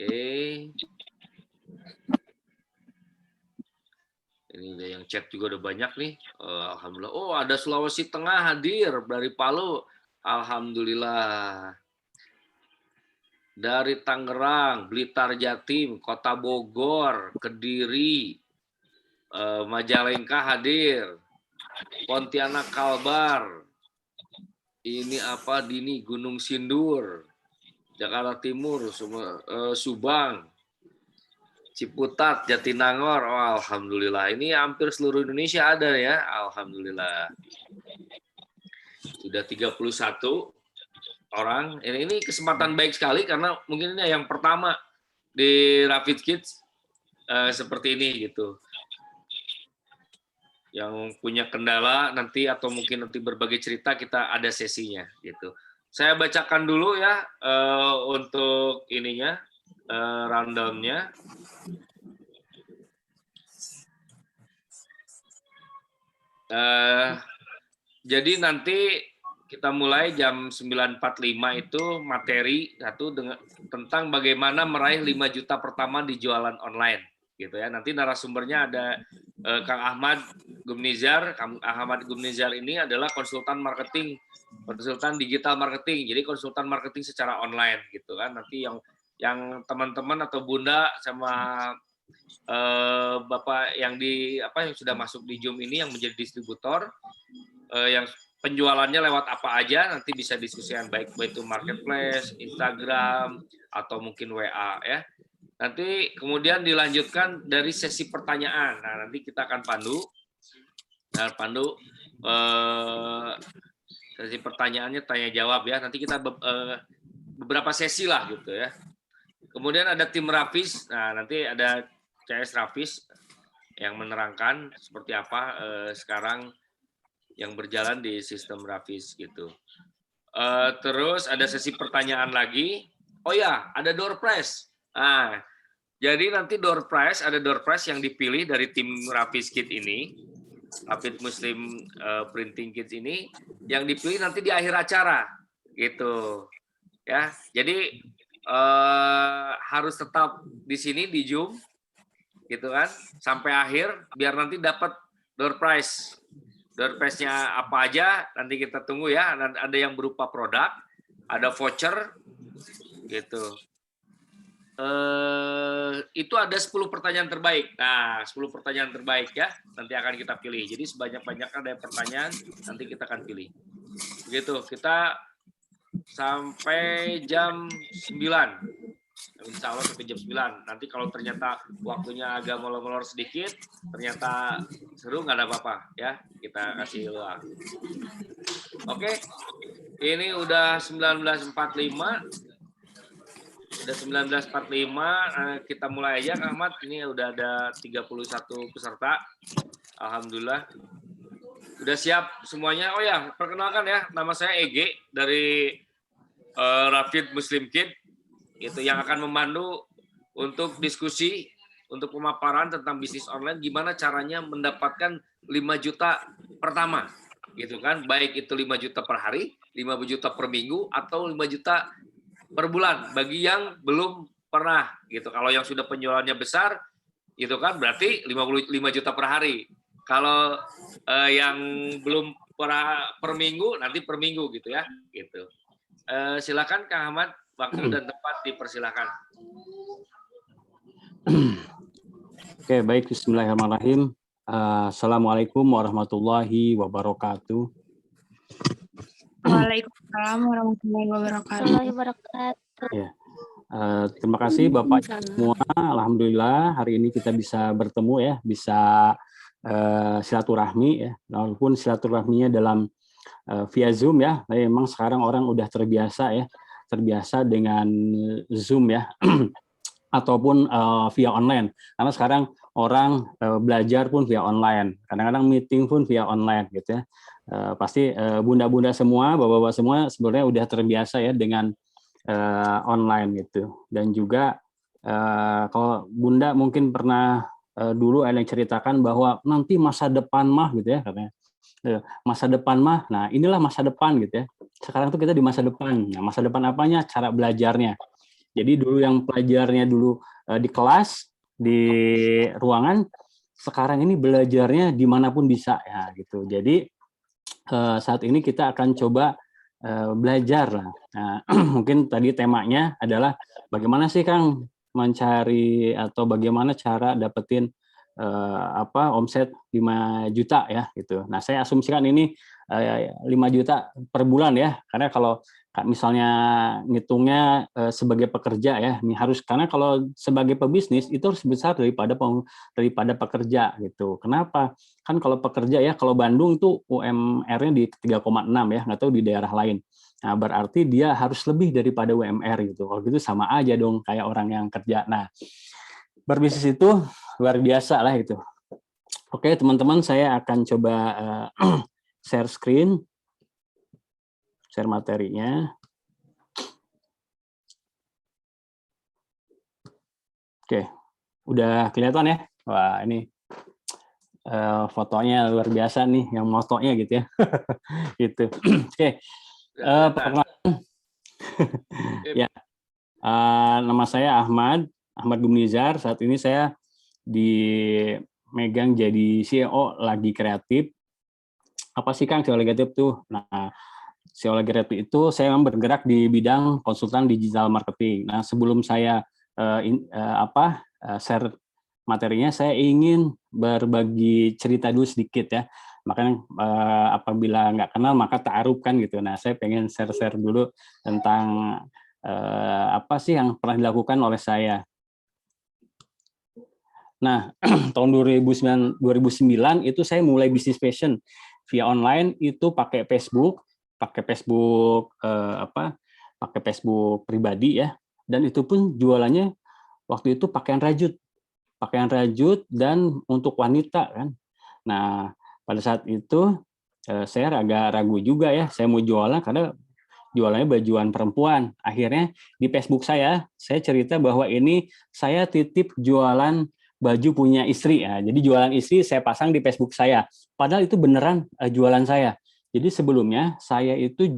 Oke. Ini udah yang chat juga udah banyak nih. Alhamdulillah. Oh, ada Sulawesi Tengah hadir dari Palu. Alhamdulillah. Dari Tangerang, Blitar Jatim, Kota Bogor, Kediri, Majalengka hadir. Pontianak Kalbar. Ini apa Dini? Gunung Sindur. Jakarta Timur, Subang. Ciputat, Jatinangor. Oh, alhamdulillah. Ini hampir seluruh Indonesia ada ya. Alhamdulillah. Sudah 31 orang. Ini kesempatan baik sekali karena mungkin ini yang pertama di Rapid Kids seperti ini gitu. Yang punya kendala nanti atau mungkin nanti berbagai cerita kita ada sesinya gitu. Saya bacakan dulu ya untuk ininya rundown-nya. Jadi nanti kita mulai jam 9.45 itu materi tentang bagaimana meraih 5 juta pertama di jualan online gitu ya. Nanti narasumbernya ada Kang Ahmad Gumnizar. Kang Ahmad Gumnizar ini adalah konsultan marketing, konsultan digital marketing. Jadi konsultan marketing secara online gitu kan. Nanti yang teman-teman atau Bunda sama Bapak yang yang sudah masuk di Zoom ini yang menjadi distributor yang penjualannya lewat apa aja nanti bisa diskusikan baik itu marketplace, Instagram atau mungkin WA ya. Nanti kemudian dilanjutkan dari sesi pertanyaan. Nah, nanti kita akan pandu sesi pertanyaannya tanya jawab ya. Nanti kita beberapa sesi lah gitu ya. Kemudian ada tim Rafis. Nah, nanti ada CS Rafis yang menerangkan seperti apa sekarang yang berjalan di sistem Rafis gitu. Terus ada sesi pertanyaan lagi. Oh ya, ada door prize. Nah, jadi nanti door prize yang dipilih dari tim Rafis Kids ini, Rapid Muslim Printing Kids ini, yang dipilih nanti di akhir acara, gitu. Ya, jadi harus tetap di sini di Zoom, gitu kan, sampai akhir biar nanti dapat door prize. Door prize-nya apa aja nanti kita tunggu ya. Ada yang berupa produk, ada voucher gitu. Itu ada 10 pertanyaan terbaik. Nah, 10 pertanyaan terbaik ya nanti akan kita pilih. Jadi sebanyak-banyaknya ada pertanyaan nanti kita akan pilih. Begitu. Kita sampai jam 9. Insya Allah sampai jam 9. Nanti kalau ternyata waktunya agak molor-molor sedikit, ternyata seru, nggak ada apa-apa ya. Kita kasih luang. Oke, ini udah 19.45. Udah 19.45, kita mulai aja Kang Ahmad. Ini udah ada 31 peserta. Alhamdulillah. Udah siap semuanya. Oh ya, perkenalkan ya, nama saya Ege dari Rapid Muslim Kids. Itu yang akan membantu untuk diskusi, untuk pemaparan tentang bisnis online, gimana caranya mendapatkan 5 juta pertama, gitu kan? Baik itu 5 juta per hari, 5 juta per minggu, atau 5 juta per bulan bagi yang belum pernah, gitu. Kalau yang sudah penjualannya besar, gitu kan? Berarti 55 juta per hari. Kalau yang belum per minggu, nanti per minggu, gitu ya, gitu. Silakan Kang Ahmad. Waktu dan tempat dipersilakan. Oke, baik. Bismillahirrahmanirrahim. Assalamualaikum warahmatullahi wabarakatuh. Waalaikumsalam warahmatullahi wabarakatuh. Ya. Terima kasih Bapak semua. Alhamdulillah hari ini kita bisa bertemu ya, bisa silaturahmi ya. Walaupun silaturahminya dalam via Zoom ya. Tapi memang sekarang orang udah terbiasa dengan Zoom ya, ataupun via online. Karena sekarang orang belajar pun via online, kadang-kadang meeting pun via online gitu ya. Pasti bunda-bunda semua, bapak-bapak semua sebenarnya udah terbiasa ya dengan online gitu. Dan juga kalau bunda mungkin pernah dulu ada yang ceritakan bahwa nanti masa depan mah gitu ya katanya. Masa depan mah, nah inilah masa depan gitu ya. Sekarang tuh kita di masa depan. Nah, masa depan apanya? Cara belajarnya. Jadi dulu yang pelajarnya dulu di kelas, di ruangan, sekarang ini belajarnya dimanapun bisa ya gitu. Jadi saat ini kita akan coba belajar lah. Nah, mungkin tadi temanya adalah bagaimana sih Kang mencari atau bagaimana cara dapetin omset 5 juta ya gitu. Nah, saya asumsikan ini 5 juta per bulan ya. Karena kalau misalnya ngitungnya sebagai pekerja ya, ini harus, karena kalau sebagai pebisnis itu harus besar daripada pekerja gitu. Kenapa? Kan kalau pekerja ya, kalau Bandung itu UMR-nya di 3,6 ya, nggak tahu di daerah lain. Nah, berarti dia harus lebih daripada UMR gitu. Kalau gitu sama aja dong kayak orang yang kerja. Nah, berbisnis itu luar biasa lah itu. Oke, teman-teman, saya akan coba share screen, share materinya. Oke, udah kelihatan ya? Wah, ini fotonya luar biasa nih, yang motonya gitu ya. Gitu. Oke, perkenalkan. Ya, nama saya Ahmad Gumnizar. Saat ini saya dimegang jadi CEO Lagi Kreatif. Apa sih Kang CEO Lagi Kreatif tuh? Nah, CEO Lagi Kreatif itu saya memang bergerak di bidang konsultan digital marketing. Nah, sebelum saya share materinya, saya ingin berbagi cerita dulu sedikit ya. Makanya apabila nggak kenal maka ta'aruf kan gitu. Nah, saya pengen share-share dulu tentang apa sih yang pernah dilakukan oleh saya. Nah, tahun 2009 itu saya mulai bisnis fashion via online itu pakai Facebook pakai Facebook pribadi ya. Dan itu pun jualannya waktu itu pakaian rajut dan untuk wanita kan. Nah, pada saat itu saya agak ragu juga ya, saya mau jualan karena jualannya bajuan perempuan. Akhirnya di Facebook saya cerita bahwa ini saya titip jualan baju punya istri ya. Jadi jualan istri saya pasang di Facebook saya. Padahal itu beneran jualan saya. Jadi sebelumnya saya itu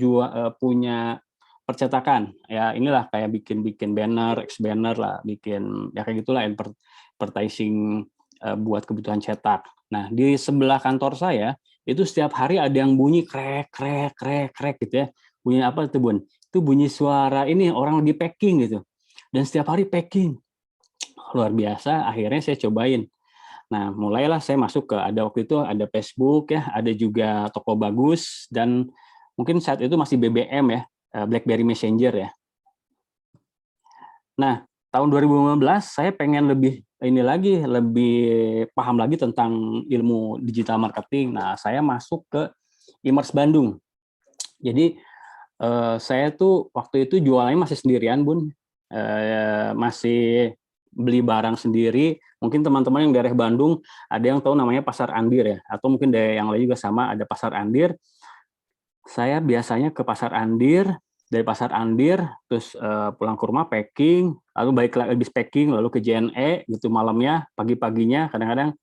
punya percetakan. Ya inilah kayak bikin banner, banner lah, bikin ya kayak gitulah advertising buat kebutuhan cetak. Nah, di sebelah kantor saya itu setiap hari ada yang bunyi krek krek krek krek gitu ya. Bunyi apa itu, Bun? Itu bunyi suara ini orang lagi packing gitu. Dan setiap hari packing. Luar biasa, akhirnya saya cobain. Nah, mulailah saya masuk waktu itu ada Facebook ya, ada juga Toko Bagus, dan mungkin saat itu masih BBM ya, BlackBerry Messenger ya. Nah, tahun 2015 saya pengen lebih paham lagi tentang ilmu digital marketing. Nah, saya masuk ke Imers Bandung. Jadi saya tuh waktu itu jualannya masih sendirian, Bun. Masih beli barang sendiri. Mungkin teman-teman yang daerah Bandung ada yang tahu namanya Pasar Andir ya, atau mungkin daerah yang lain juga sama ada Pasar Andir. Saya biasanya ke Pasar Andir, dari Pasar Andir terus pulang ke rumah packing, lalu balik lagi habis packing lalu ke JNE gitu malamnya, pagi-paginya kadang-kadang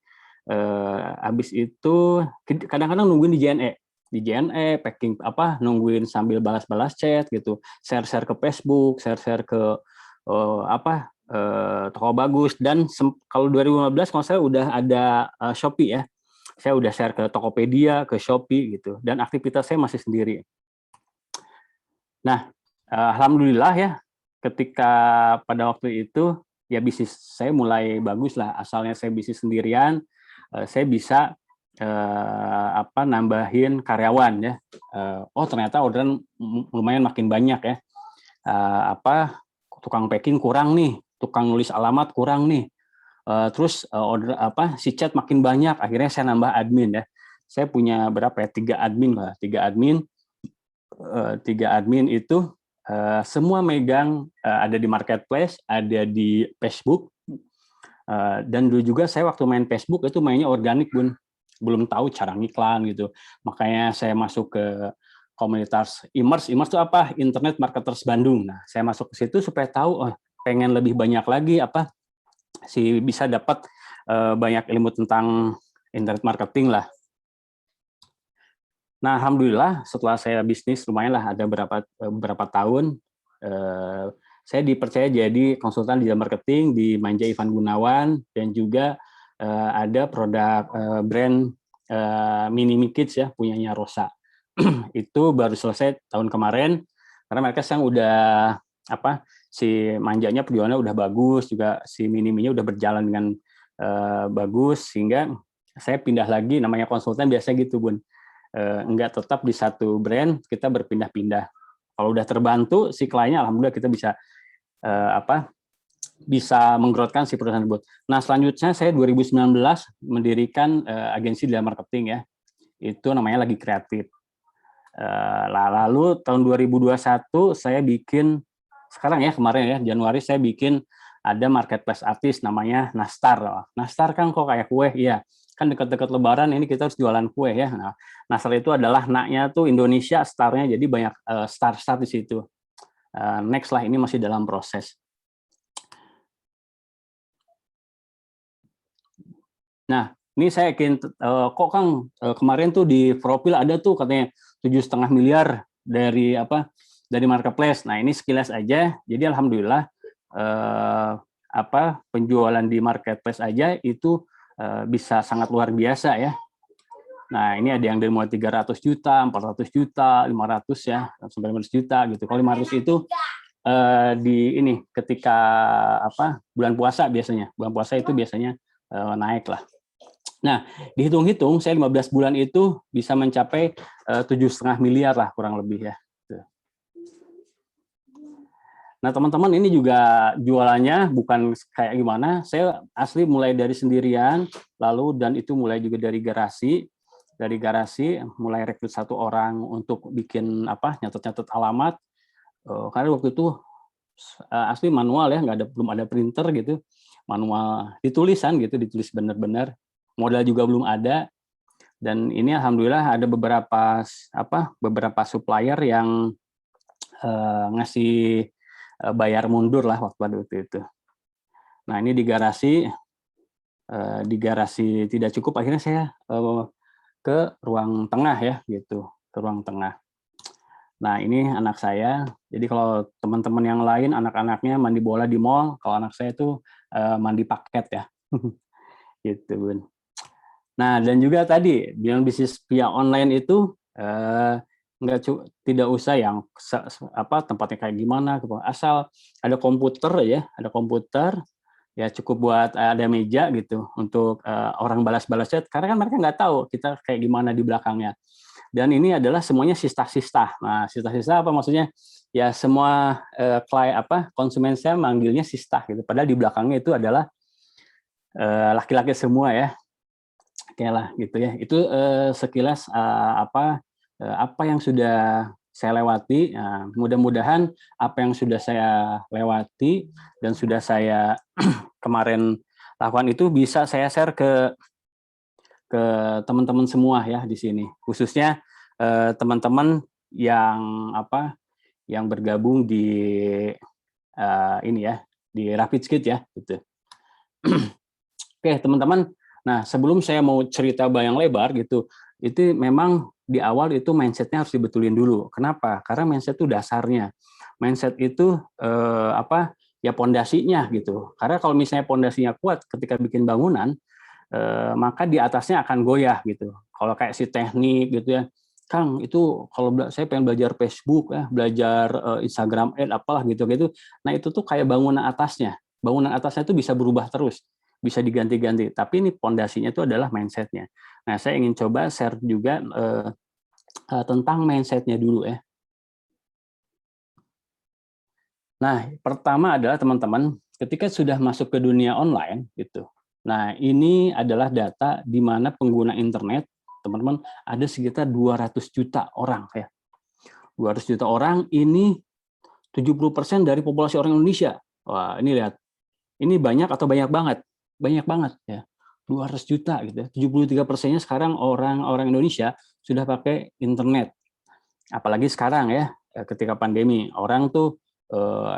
habis itu kadang-kadang nungguin di JNE packing nungguin sambil balas-balas chat gitu, share-share ke Facebook, share-share ke Toko Bagus, dan kalau 2015 kalau saya udah ada Shopee ya. Saya udah share ke Tokopedia, ke Shopee gitu, dan aktivitas saya masih sendiri. Nah, alhamdulillah ya, ketika pada waktu itu ya bisnis saya mulai bagus lah. Asalnya saya bisnis sendirian, saya bisa nambahin karyawan ya. Oh ternyata orderan lumayan makin banyak ya. Tukang packing kurang nih, tukang nulis alamat kurang nih. Terus order si chat makin banyak, akhirnya saya nambah admin ya. Saya punya berapa ya? 3 admin lah, 3 admin. 3 admin itu semua megang ada di marketplace, ada di Facebook. Dan dulu juga saya waktu main Facebook itu mainnya organik, Bun. Belum tahu cara ngiklan gitu. Makanya saya masuk ke komunitas Imers. Imers itu apa? Internet Marketers Bandung. Nah, saya masuk ke situ supaya tahu pengen lebih banyak lagi bisa dapat banyak ilmu tentang internet marketing lah. Nah, alhamdulillah setelah saya bisnis lumayan lah ada berapa tahun saya dipercaya jadi konsultan digital marketing di Manja Ivan Gunawan, dan juga ada produk brand Mini Me Kids ya, punyanya Rosa. Itu baru selesai tahun kemarin, karena mereka sekarang udah si Manjanya penjualannya udah bagus, juga si Mini Me-nya udah berjalan dengan bagus, sehingga saya pindah lagi, namanya konsultan biasanya gitu Bun, enggak tetap di satu brand, kita berpindah-pindah. Kalau udah terbantu si kliennya, alhamdulillah kita bisa bisa menggrowthkan si perusahaan tersebut. Nah, selanjutnya saya 2019 mendirikan agensi digital marketing ya. Itu namanya Lagi Kreatif. Lalu tahun 2021 saya bikin, sekarang ya kemarin ya, Januari saya bikin ada marketplace artis namanya Nastar. Nastar kan kok kayak kue, iya. Kan dekat-dekat Lebaran ini kita harus jualan kue ya. Nah, Nastar itu adalah naknya tuh Indonesia, starnya jadi banyak star-star di situ. Next lah, ini masih dalam proses. Nah, ini saya yakin kok Kang kemarin tuh di profil ada tuh katanya 7,5 miliar dari dari marketplace. Nah, ini sekilas aja. Jadi alhamdulillah penjualan di marketplace aja itu bisa sangat luar biasa ya. Nah, ini ada yang dari mulai 300 juta, 400 juta, 500 ya, sampai 500 juta gitu. Kalau 500 itu di ini ketika bulan puasa biasanya. Bulan puasa itu biasanya naik lah. Nah, dihitung-hitung saya 15 bulan itu bisa mencapai 7,5 miliar lah kurang lebih ya. Nah, teman-teman, ini juga jualannya bukan kayak gimana. Saya asli mulai dari sendirian, lalu dan itu mulai juga dari garasi. Dari garasi mulai rekrut 1 orang untuk bikin nyatet-nyatet alamat. Karena waktu itu asli manual ya, belum ada printer gitu. Manual ditulisan gitu, ditulis benar-benar. Modal juga belum ada, dan ini alhamdulillah ada beberapa supplier yang ngasih bayar mundur lah waktu itu. Nah, ini di garasi tidak cukup, akhirnya saya ke ruang tengah ya gitu, ke ruang tengah. Nah, ini anak saya. Jadi kalau teman-teman yang lain anak-anaknya mandi bola di mall, kalau anak saya itu mandi paket ya. Gitu, Bun. Nah, dan juga tadi bilang bisnis via online itu tidak usah yang tempatnya kayak gimana, asal ada komputer ya cukup buat ada meja gitu untuk orang balas-balas chat, karena kan mereka nggak tahu kita kayak gimana di belakangnya. Dan ini adalah semuanya sista-sista. Nah, sista-sista apa maksudnya? Ya semua konsumen saya manggilnya sista gitu, padahal di belakangnya itu adalah laki-laki semua ya. Oke lah gitu ya. Itu sekilas apa yang sudah saya lewati. Nah, mudah-mudahan apa yang sudah saya lewati dan sudah saya kemarin lakukan itu bisa saya share ke teman-teman semua ya di sini. Khususnya teman-teman yang yang bergabung di ini ya, di Rapid Skit ya gitu. Oke, teman-teman. Nah, sebelum saya mau cerita bayang lebar gitu, itu memang di awal itu mindset-nya harus dibetulin dulu. Kenapa? Karena mindset itu dasarnya. Mindset itu ya pondasinya gitu. Karena kalau misalnya pondasinya kuat ketika bikin bangunan, maka di atasnya akan goyah gitu. Kalau kayak si teknik gitu ya, Kang, itu kalau saya pengen belajar Facebook ya, belajar Instagram Ad apalah gitu. Nah, itu tuh kayak bangunan atasnya. Bangunan atasnya itu bisa berubah terus, bisa diganti-ganti. Tapi ini pondasinya itu adalah mindset-nya. Nah, saya ingin coba share juga tentang mindset-nya dulu ya. Nah, pertama adalah teman-teman, ketika sudah masuk ke dunia online gitu. Nah, ini adalah data di mana pengguna internet, teman-teman, ada sekitar 200 juta orang ya. 200 juta orang, ini 70% dari populasi orang Indonesia. Wah, ini lihat. Ini banyak atau banyak banget? Banyak banget ya. 200 juta gitu. 73%-nya sekarang orang Indonesia sudah pakai internet. Apalagi sekarang ya, ketika pandemi, orang tuh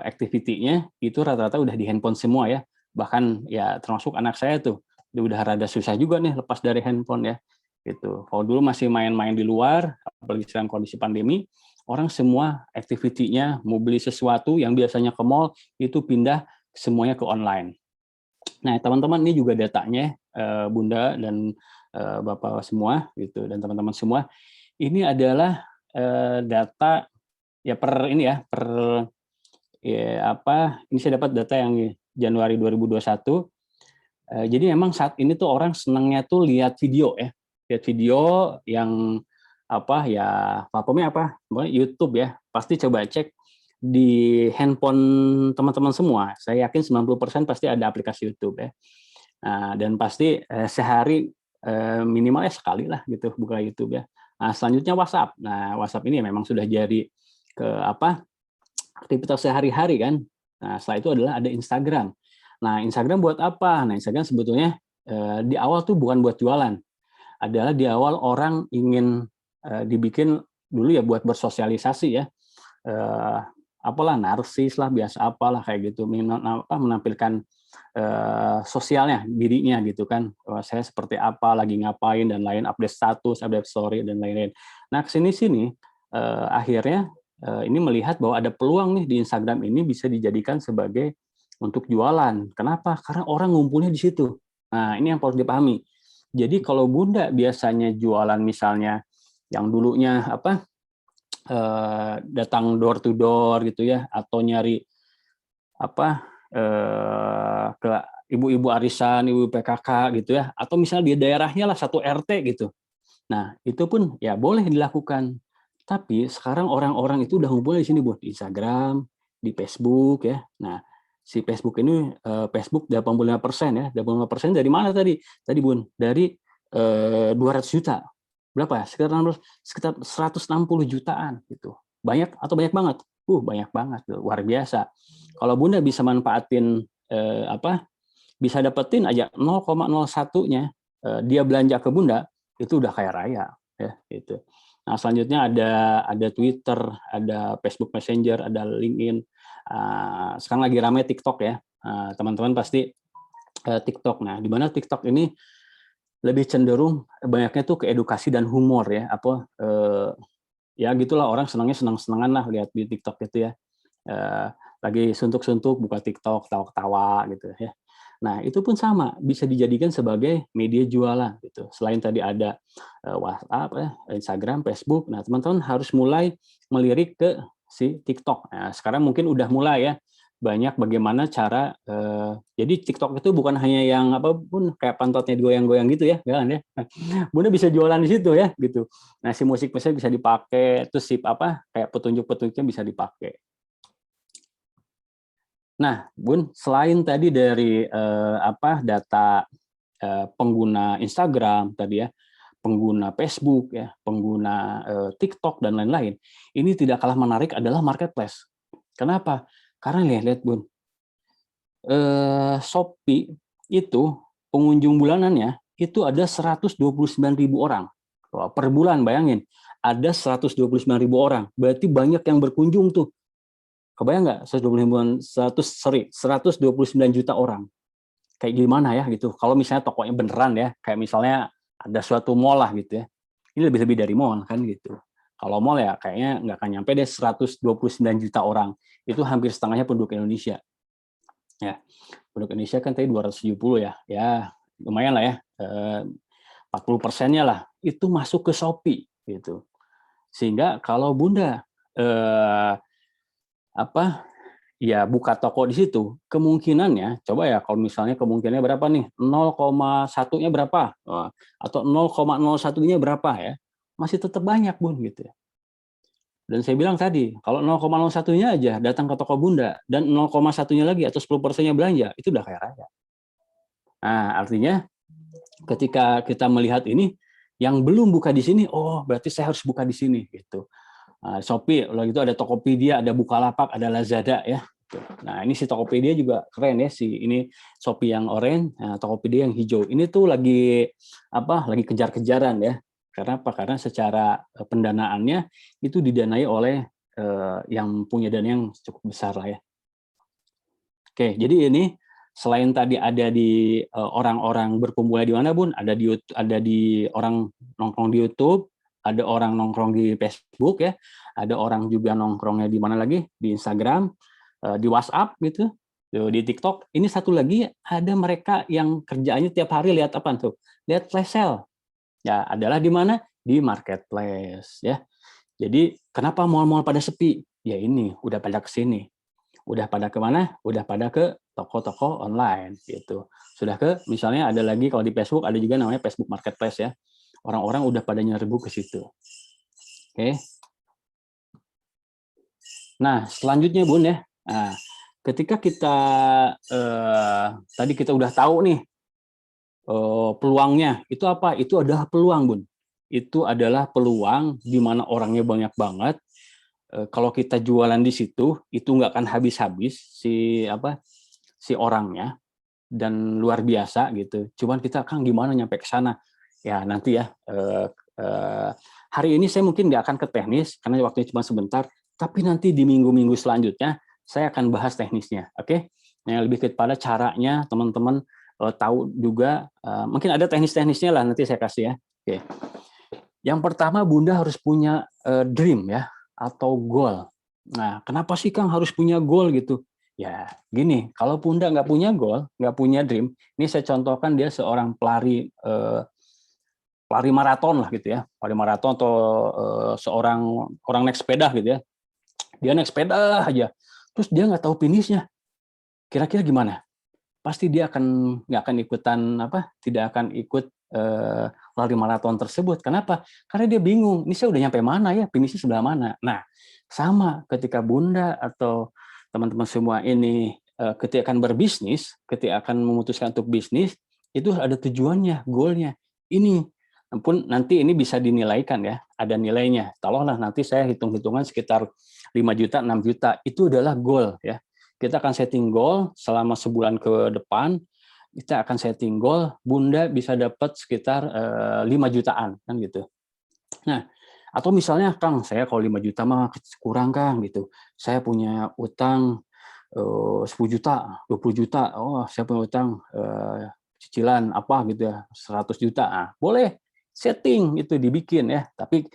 activity-nya itu rata-rata udah di handphone semua ya. Bahkan ya termasuk anak saya tuh udah rada susah juga nih lepas dari handphone ya. Gitu. Kalau dulu masih main-main di luar, apalagi sekarang kondisi pandemi, orang semua activity-nya mau beli sesuatu yang biasanya ke mall itu pindah semuanya ke online. Nah, teman-teman ini juga datanya, Bunda dan Bapak semua gitu dan teman-teman semua. Ini adalah data ya per ini ya per ya apa ini saya dapat data yang Januari 2021. Jadi memang saat ini tuh orang senangnya tuh lihat video ya, lihat video yang apa ya platformnya apa, YouTube ya. Pasti coba cek di handphone teman-teman semua. Saya yakin 90% pasti ada aplikasi YouTube ya. Nah, dan pasti sehari minimalnya sekali lah gitu buka YouTube ya. Nah, selanjutnya WhatsApp. Nah, WhatsApp ini memang sudah jadi ke apa aktivitas sehari-hari kan. Nah, setelah itu adalah ada Instagram. Nah, Instagram buat apa? Nah, Instagram sebetulnya di awal tuh bukan buat jualan. Adalah di awal orang ingin dibikin dulu ya buat bersosialisasi ya. Apalah narsis lah, biasa apalah kayak gitu. Menampilkan sosialnya, dirinya gitu kan. Saya seperti apa, lagi ngapain dan lain, update status, update story dan lain-lain. Nah, kesini-sini akhirnya ini melihat bahwa ada peluang nih di Instagram ini bisa dijadikan sebagai untuk jualan. Kenapa? Karena orang ngumpulnya di situ. Nah, ini yang perlu dipahami. Jadi kalau Bunda biasanya jualan misalnya yang dulunya apa datang door to door gitu ya, atau nyari apa ke ibu-ibu arisan, ibu PKK gitu ya, atau misalnya di daerahnya lah satu RT gitu. Nah, itu pun ya boleh dilakukan. Tapi sekarang orang-orang itu udah ngumpul di sini, Bu, di Instagram, di Facebook ya. Nah, si Facebook ini Facebook 85% ya. 85% dari mana tadi? Tadi, Bun, dari 200 juta. Berapa ya? Sekitar 160 jutaan gitu. Banyak atau banyak banget? Banyak banget, luar biasa. Kalau Bunda bisa manfaatin bisa dapetin aja 0,01-nya dia belanja ke Bunda, itu udah kaya raya ya gitu. Nah, selanjutnya ada Twitter, ada Facebook Messenger, ada LinkedIn. Sekarang lagi ramai TikTok ya. Teman-teman pasti TikTok. Nah, di mana TikTok ini lebih cenderung banyaknya tuh ke edukasi dan humor ya. Ya gitulah, orang senang-senangan lah lihat di TikTok itu ya. Lagi suntuk-suntuk buka TikTok, tawa-tawa gitu ya. Nah, itu pun sama, bisa dijadikan sebagai media jualan gitu. Selain tadi ada WhatsApp, Instagram, Facebook. Nah, teman-teman harus mulai melirik ke si TikTok. Nah, sekarang mungkin udah mulai ya banyak bagaimana cara jadi TikTok itu bukan hanya yang apapun kayak pantatnya digoyang-goyang gitu ya, jangan ya. Bunda bisa jualan di situ ya gitu. Nah, si musik-musiknya bisa dipakai, terus si kayak petunjuk-petunjuknya bisa dipakai. Nah, Bun, selain tadi dari data pengguna Instagram tadi ya, pengguna Facebook ya, pengguna TikTok dan lain-lain, ini tidak kalah menarik adalah marketplace. Kenapa? Karena lihat Bun, Shopee itu pengunjung bulanannya itu ada 129.000 orang. Per bulan, bayangin, ada 129.000 orang. Berarti banyak yang berkunjung tuh. Kebayang nggak 129 juta orang? Kayak gimana ya gitu. Kalau misalnya tokonya beneran ya, kayak misalnya ada suatu mall lah gitu ya. Ini lebih dari mall kan gitu. Kalau mall ya kayaknya nggak akan nyampe deh 129 juta orang. Itu hampir setengahnya penduduk Indonesia. Ya, penduduk Indonesia kan tadi 270 ya. Ya, lumayan lah ya. 40%-nya lah itu masuk ke Shopee gitu. Sehingga kalau Bunda ya buka toko di situ, kemungkinannya coba ya kalau misalnya kemungkinannya berapa nih? 0,1-nya berapa? Atau 0,01-nya berapa ya? Masih tetap banyak, Bun, gitu ya. Dan saya bilang tadi, kalau 0,01-nya aja datang ke toko Bunda dan 0,1-nya lagi atau 10%-nya belanja, itu udah kaya raya. Nah, artinya ketika kita melihat ini, yang belum buka di sini, oh berarti saya harus buka di sini gitu. Shopee, lalu itu ada Tokopedia, ada Bukalapak, ada Lazada ya. Nah, ini si Tokopedia juga keren ya, ini Shopee yang oranye, Tokopedia yang hijau. Ini tuh lagi kejar-kejaran ya. Karena apa? Karena secara pendanaannya itu didanai oleh yang punya dana yang cukup besar lah ya. Oke, jadi ini selain tadi ada di orang-orang berkumpulnya di mana, Bun? Ada di orang nongkrong di YouTube, ada orang nongkrong di Facebook ya, ada orang juga nongkrongnya di mana lagi, di Instagram, di WhatsApp gitu, di TikTok. Ini satu lagi ada mereka yang kerjaannya tiap hari lihat apa tuh? Lihat flash sale. Ya, adalah di mana? Di marketplace ya. Jadi kenapa mal-mal pada sepi? Ya ini udah pada ke sini. Udah pada kemana? Udah pada ke toko-toko online gitu. Sudah ke misalnya ada lagi kalau di Facebook ada juga namanya Facebook Marketplace ya. Orang-orang udah pada nyerbu ke situ. Oke. Nah, selanjutnya Bun ya. Nah, ketika kita tadi kita udah tahu nih peluangnya, itu apa? Itu adalah peluang Bun. Itu adalah peluang di mana orangnya banyak banget. Kalau kita jualan di situ, itu nggak akan habis-habis si orangnya dan luar biasa gitu. Cuman kita Kang gimana nyampe ke sana? Ya nanti ya. Hari ini saya mungkin nggak akan ke teknis karena waktunya cuma sebentar. Tapi nanti di minggu-minggu selanjutnya saya akan bahas teknisnya. Oke? Yang lebih kepada caranya teman-teman tahu juga. Mungkin ada teknis-teknisnya lah nanti saya kasih ya. Oke. Yang pertama Bunda harus punya dream ya, atau goal. Nah, kenapa sih Kang harus punya goal gitu? Ya, gini, kalau Bunda nggak punya goal, nggak punya dream, ini saya contohkan dia seorang pelari maraton lah gitu ya, pelari maraton atau seorang orang naik sepeda gitu ya. Dia naik sepeda aja, terus dia nggak tahu finishnya. Kira-kira gimana? Pasti dia nggak akan ikutan tidak akan ikut lari maraton tersebut. Kenapa? Karena dia bingung, ini saya udah nyampe mana ya, finishnya sebelah mana. Nah, sama ketika Bunda atau teman-teman semua ini ketika akan berbisnis, ketika akan memutuskan untuk bisnis, itu ada tujuannya, goalnya. Ini pun nanti ini bisa dinilaikan ya, ada nilainya. Taruhlah nanti saya hitung-hitungan sekitar 5 juta, 6 juta, itu adalah goal ya. Kita akan setting goal selama sebulan ke depan, kita akan setting goal, Bunda bisa dapat sekitar 5 jutaan kan gitu. Nah, atau misalnya Kang, saya kalau 5 juta mah kurang Kang gitu. Saya punya utang 10 juta, 20 juta. Oh, saya punya utang cicilan apa gitu ya, 100 juta. Nah, boleh setting itu dibikin ya, tapi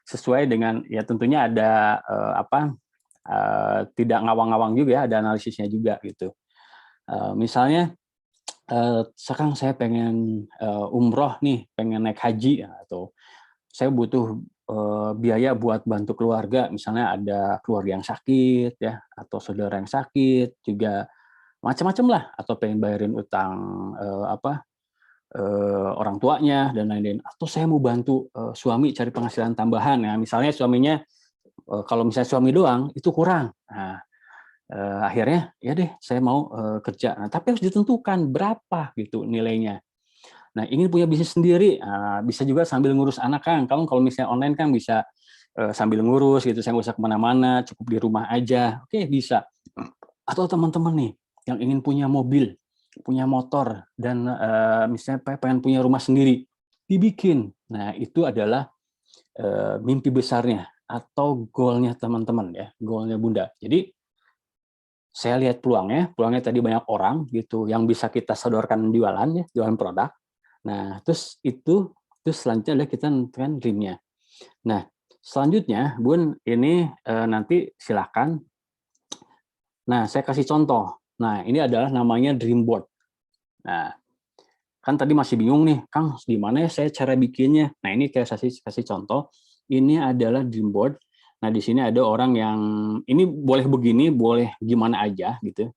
sesuai dengan ya tentunya ada tidak ngawang-ngawang juga ya, ada analisisnya juga gitu. Misalnya sekarang saya pengen umroh nih, pengen naik haji atau saya butuh biaya buat bantu keluarga, misalnya ada keluarga yang sakit ya, atau saudara yang sakit juga macam-macam lah, atau pengen bayarin utang orang tuanya dan lain-lain, atau saya mau bantu suami cari penghasilan tambahan ya, misalnya suaminya kalau misalnya suami doang itu kurang. Nah, akhirnya ya deh saya mau kerja. Nah, tapi harus ditentukan berapa gitu nilainya. Nah, ingin punya bisnis sendiri, bisa juga sambil ngurus anak Kang. Kalau misalnya online kan bisa sambil ngurus gitu, saya nggak usah kemana-mana, cukup di rumah aja. Oke, bisa. Atau teman-teman nih yang ingin punya mobil, punya motor, dan misalnya pengen punya rumah sendiri, dibikin. Nah, itu adalah mimpi besarnya atau goalnya teman-teman ya, goalnya Bunda. Jadi saya lihat peluangnya tadi banyak orang gitu yang bisa kita sodorkan jualan ya, jualan produk. Nah, terus selanjutnya adalah kita nentukan dream-nya. Nah, selanjutnya Bun ini nanti silakan. Nah, saya kasih contoh. Nah, ini adalah namanya dream board. Nah, kan tadi masih bingung nih, Kang, di mana ya saya cara bikinnya? Nah, ini saya kasih contoh. Ini adalah dream board. Nah, di sini ada orang yang ini boleh begini, boleh gimana aja gitu.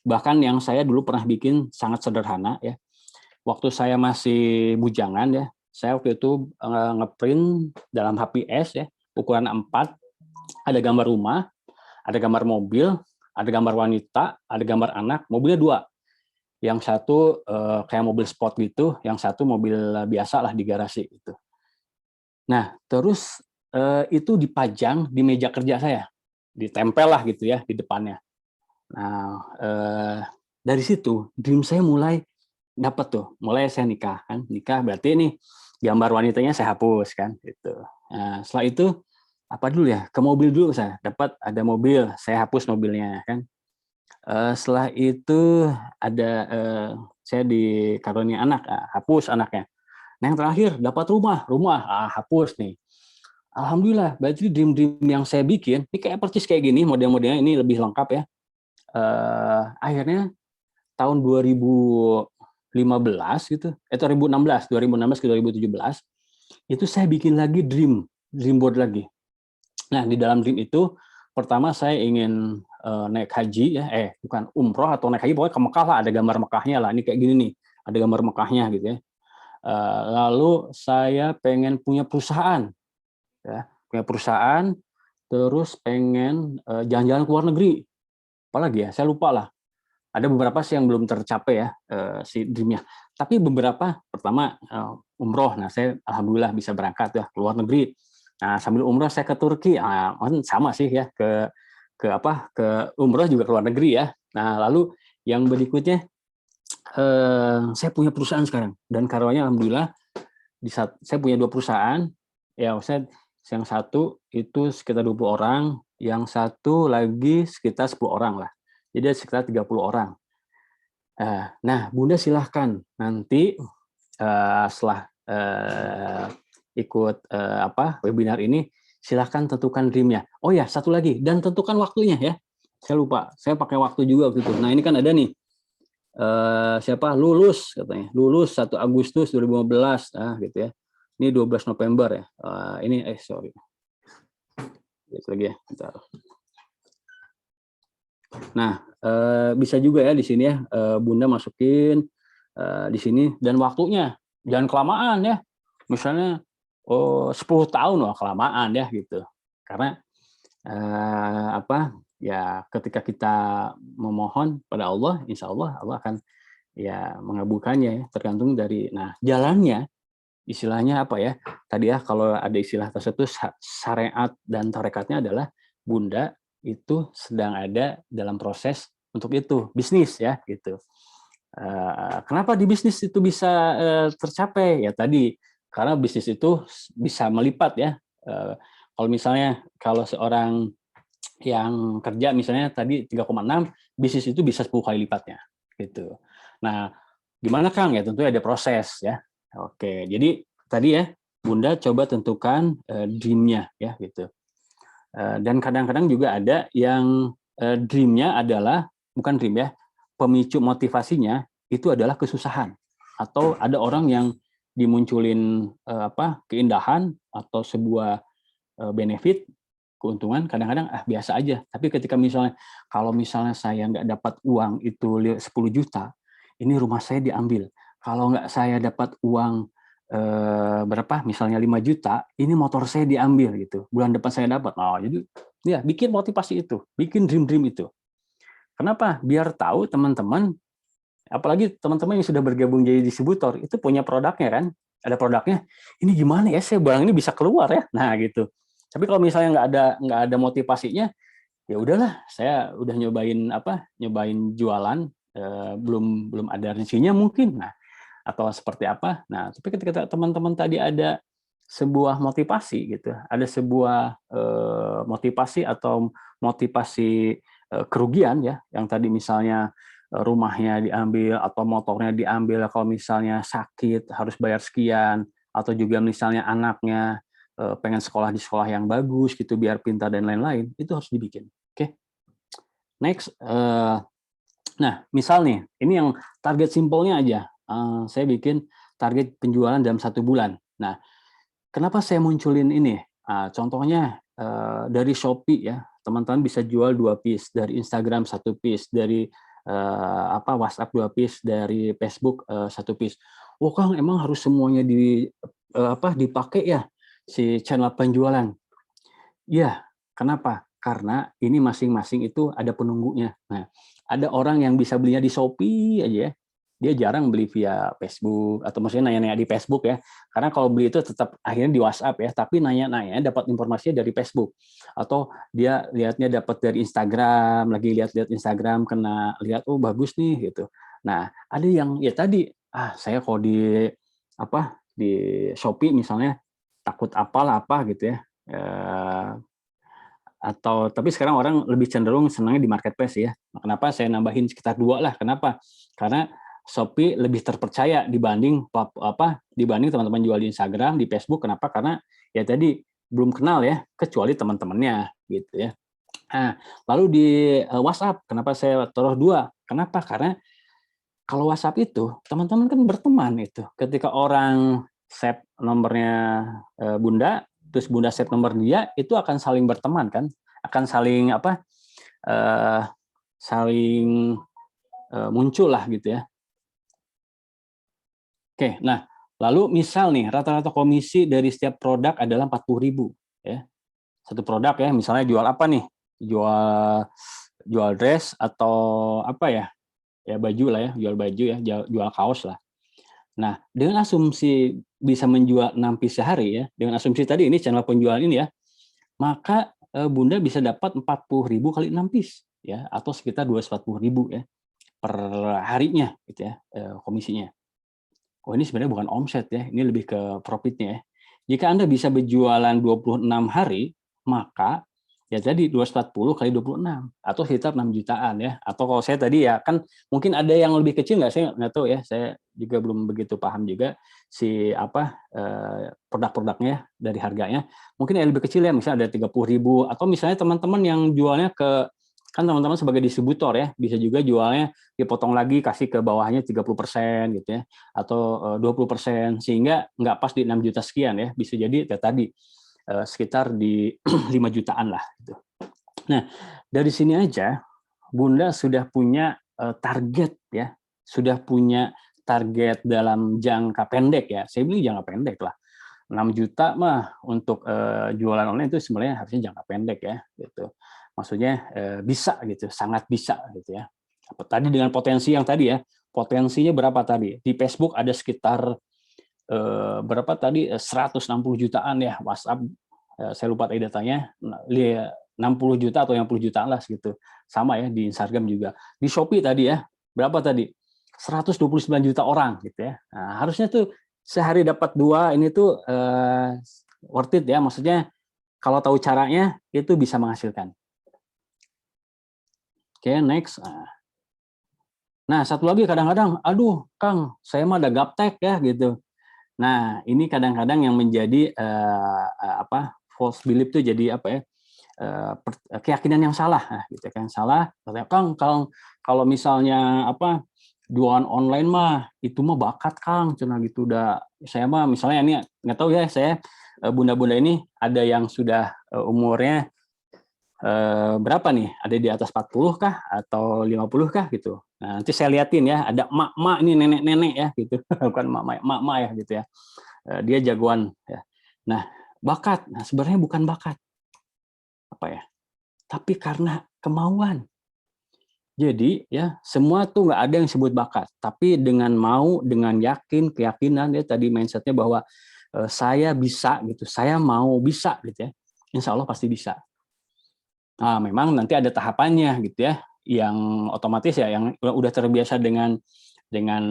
Bahkan yang saya dulu pernah bikin sangat sederhana ya. Waktu saya masih bujangan ya, saya waktu itu ngeprint dalam HPS ya, ukuran A4, ada gambar rumah, ada gambar mobil, ada gambar wanita, ada gambar anak, mobilnya 2. Yang satu kayak mobil sport gitu, yang satu mobil biasa lah di garasi gitu. Nah, terus itu dipajang di meja kerja saya, ditempel lah gitu ya di depannya. Nah, dari situ dream saya mulai dapat tuh, mulai saya nikah kan, nikah berarti nih gambar wanitanya saya hapus kan, gitu. Nah, setelah itu apa dulu ya, ke mobil dulu saya dapat ada mobil, saya hapus mobilnya kan. Setelah itu ada saya dikarunia anak, hapus anaknya. Nah, yang terakhir dapat rumah, hapus nih. Alhamdulillah, berarti dream-dream yang saya bikin, ini kayak persis kayak gini, model-modelnya ini lebih lengkap ya. Akhirnya tahun 2015 gitu, 2016 ke 2017, itu saya bikin lagi dream board lagi. Nah, di dalam dream itu, pertama saya ingin naik haji, ya, bukan umroh atau naik haji, pokoknya ke Mekah lah, ada gambar Mekahnya lah, ini kayak gini nih, ada gambar Mekahnya gitu ya. Lalu saya pengen punya perusahaan, ya, terus pengen jalan-jalan ke luar negeri, apalagi ya, saya lupa lah. Ada beberapa sih yang belum tercapai ya, si dream-nya. Tapi beberapa, pertama umroh. Nah, saya alhamdulillah bisa berangkat ya ke luar negeri. Nah, sambil umroh saya ke Turki. Nah, sama sih ya, ke umroh juga ke luar negeri ya. Nah, lalu yang berikutnya, saya punya perusahaan sekarang, dan karyawannya alhamdulillah saya punya 2 perusahaan. Ya, yang satu itu sekitar 20 orang, yang satu lagi sekitar 10 orang lah. Jadi sekitar 30 orang. Nah, Bunda silahkan nanti setelah ikut webinar ini, silahkan tentukan dream-nya. Oh ya, satu lagi, dan tentukan waktunya ya. Saya lupa, saya pakai waktu juga waktu itu. Nah, ini kan ada nih, siapa lulus katanya, lulus 1 Agustus 2015, gitu ya. Ini 12 November ya. Ini sorry. Lihat lagi ya, bentar. Nah, bisa juga ya di sini ya, Bunda masukin di sini, dan waktunya jangan kelamaan ya. Misalnya 10 tahun, wah kelamaan ya gitu. Karena ya ketika kita memohon pada Allah, insya Allah Allah akan ya mengabulkannya ya, tergantung dari jalannya. Istilahnya apa ya? Tadi ya kalau ada istilah tersebut, syariat dan tarekatnya adalah Bunda itu sedang ada dalam proses untuk itu, bisnis ya gitu. Kenapa di bisnis itu bisa tercapai? Ya tadi, karena bisnis itu bisa melipat ya. Kalau misalnya seorang yang kerja misalnya tadi 3,6, bisnis itu bisa 10 kali lipatnya gitu. Nah, gimana Kang? Ya tentu ada proses ya. Oke, jadi tadi ya Bunda coba tentukan dream-nya ya gitu. Dan kadang-kadang juga ada yang dream-nya adalah bukan dream ya, pemicu motivasinya itu adalah kesusahan, atau ada orang yang dimunculin keindahan atau sebuah benefit, keuntungan, kadang-kadang biasa aja. Tapi ketika kalau misalnya saya nggak dapat uang itu 10 juta, ini rumah saya diambil. Kalau nggak saya dapat uang berapa, misalnya 5 juta, ini motor saya diambil gitu. Bulan depan saya dapat. Jadi ya bikin motivasi itu, bikin dream itu. Kenapa? Biar tahu teman-teman, apalagi teman-teman yang sudah bergabung jadi distributor, itu punya produknya kan, ada produknya. Ini gimana ya saya barang ini bisa keluar ya. Nah gitu. Tapi kalau misalnya nggak ada motivasinya, ya udahlah, saya udah nyobain jualan, belum ada rezekinya mungkin. Nah, atau seperti apa. Nah, tapi ketika teman-teman tadi ada sebuah motivasi gitu, ada sebuah motivasi atau motivasi kerugian ya, yang tadi misalnya rumahnya diambil atau motornya diambil, kalau misalnya sakit harus bayar sekian, atau juga misalnya anaknya pengen sekolah di sekolah yang bagus gitu biar pintar dan lain-lain, itu harus dibikin. Oke. Next, nah misal nih, ini yang target simpelnya aja. Saya bikin target penjualan dalam 1 bulan. Nah, kenapa saya munculin ini? Contohnya dari Shopee ya, teman-teman bisa jual 2 piece, dari Instagram 1 piece, dari WhatsApp 2 piece, dari Facebook 1 piece. Oh Kang, emang harus semuanya dipakai ya si channel penjualan? Iya, kenapa? Karena ini masing-masing itu ada penunggunya. Nah, ada orang yang bisa belinya di Shopee aja ya. Dia jarang beli via Facebook, atau maksudnya nanya-nanya di Facebook ya. Karena kalau beli itu tetap akhirnya di WhatsApp ya, tapi nanya-nanya dapat informasinya dari Facebook. Atau dia lihatnya dapat dari Instagram, lagi lihat-lihat Instagram, kena lihat, oh bagus nih gitu. Nah, ada yang ya tadi, saya kalau di Shopee misalnya takut apa gitu ya. Tapi sekarang orang lebih cenderung senangnya di marketplace ya. Kenapa saya nambahin sekitar 2 lah? Kenapa? Karena Shopee lebih terpercaya dibanding teman-teman jual di Instagram, di Facebook. Kenapa? Karena ya tadi belum kenal ya, kecuali teman-temannya gitu ya. Nah, lalu di WhatsApp, kenapa saya taruh 2? Kenapa? Karena kalau WhatsApp itu teman-teman kan berteman itu. Ketika orang save nomornya Bunda, terus Bunda save nomor dia, itu akan saling berteman kan, akan saling apa? Saling muncul lah gitu ya. Oke, nah lalu misal nih rata-rata komisi dari setiap produk adalah 40.000 ya. Satu produk ya, misalnya jual apa nih? Jual dress atau apa ya? Ya baju lah ya, jual baju ya, jual kaos lah. Nah, dengan asumsi bisa menjual 6 piece sehari ya, dengan asumsi tadi ini channel penjualan ini ya, maka Bunda bisa dapat 40.000 kali 6 piece ya, atau sekitar 240.000 ya per harinya gitu ya komisinya. Oh, ini sebenarnya bukan omset ya, ini lebih ke profitnya ya. Jika Anda bisa berjualan 26 hari, maka ya jadi 240 kali 26 atau sekitar 6 jutaan ya. Atau kalau saya tadi ya kan mungkin ada yang lebih kecil nggak, saya nggak tahu ya, saya juga belum begitu paham juga si apa produk-produknya dari harganya. Mungkin yang lebih kecil ya, misalnya ada 30.000 atau misalnya teman-teman yang jualnya ke kan teman-teman sebagai distributor ya, bisa juga jualnya dipotong lagi kasih ke bawahnya 30% gitu ya, atau 20%, sehingga nggak pas di 6 juta sekian ya, bisa jadi tadi sekitar di 5 jutaan lah gitu. Nah, dari sini aja Bunda sudah punya target ya, sudah punya target dalam jangka pendek ya. Saya bilang jangka pendek lah. 6 juta mah untuk jualan online itu sebenarnya harusnya jangka pendek ya gitu. Maksudnya bisa gitu, sangat bisa gitu ya. Tadi dengan potensi yang tadi ya, potensinya berapa tadi? Di Facebook ada sekitar berapa tadi 160 jutaan ya, WhatsApp saya lupa tadi datanya, 60 juta atau 60 jutaan lah segitu. Sama ya di Instagram juga. Di Shopee tadi ya, berapa tadi? 129 juta orang gitu ya. Nah, harusnya tuh sehari dapat 2 ini tuh worth it ya, maksudnya kalau tahu caranya itu bisa menghasilkan. Oke, next. Nah, satu lagi kadang-kadang, aduh Kang, saya mah ada gaptek ya gitu. Nah, ini kadang-kadang yang menjadi false belief tuh jadi apa ya? Keyakinan yang salah, nah, gitu kan salah. Kang, kalau misalnya apa jualan online mah itu mah bakat Kang, cina gitu udah. Saya mah misalnya ini nggak tahu ya, saya bunda-bunda ini ada yang sudah umurnya berapa nih? Ada di atas 40 kah atau 50 kah gitu. Nah, nanti saya liatin ya, ada emak-emak ini nenek-nenek ya gitu. Bukan emak-emak ya gitu ya. Dia jagoan ya. Nah, bakat. Nah, sebenarnya bukan bakat. Apa ya? Tapi karena kemauan. Jadi ya semua tuh nggak ada yang disebut bakat, tapi dengan mau, dengan yakin, keyakinan ya tadi mindsetnya bahwa saya bisa gitu, saya mau bisa gitu ya, insya Allah pasti bisa. Nah, memang nanti ada tahapannya gitu ya, yang otomatis ya, yang udah terbiasa dengan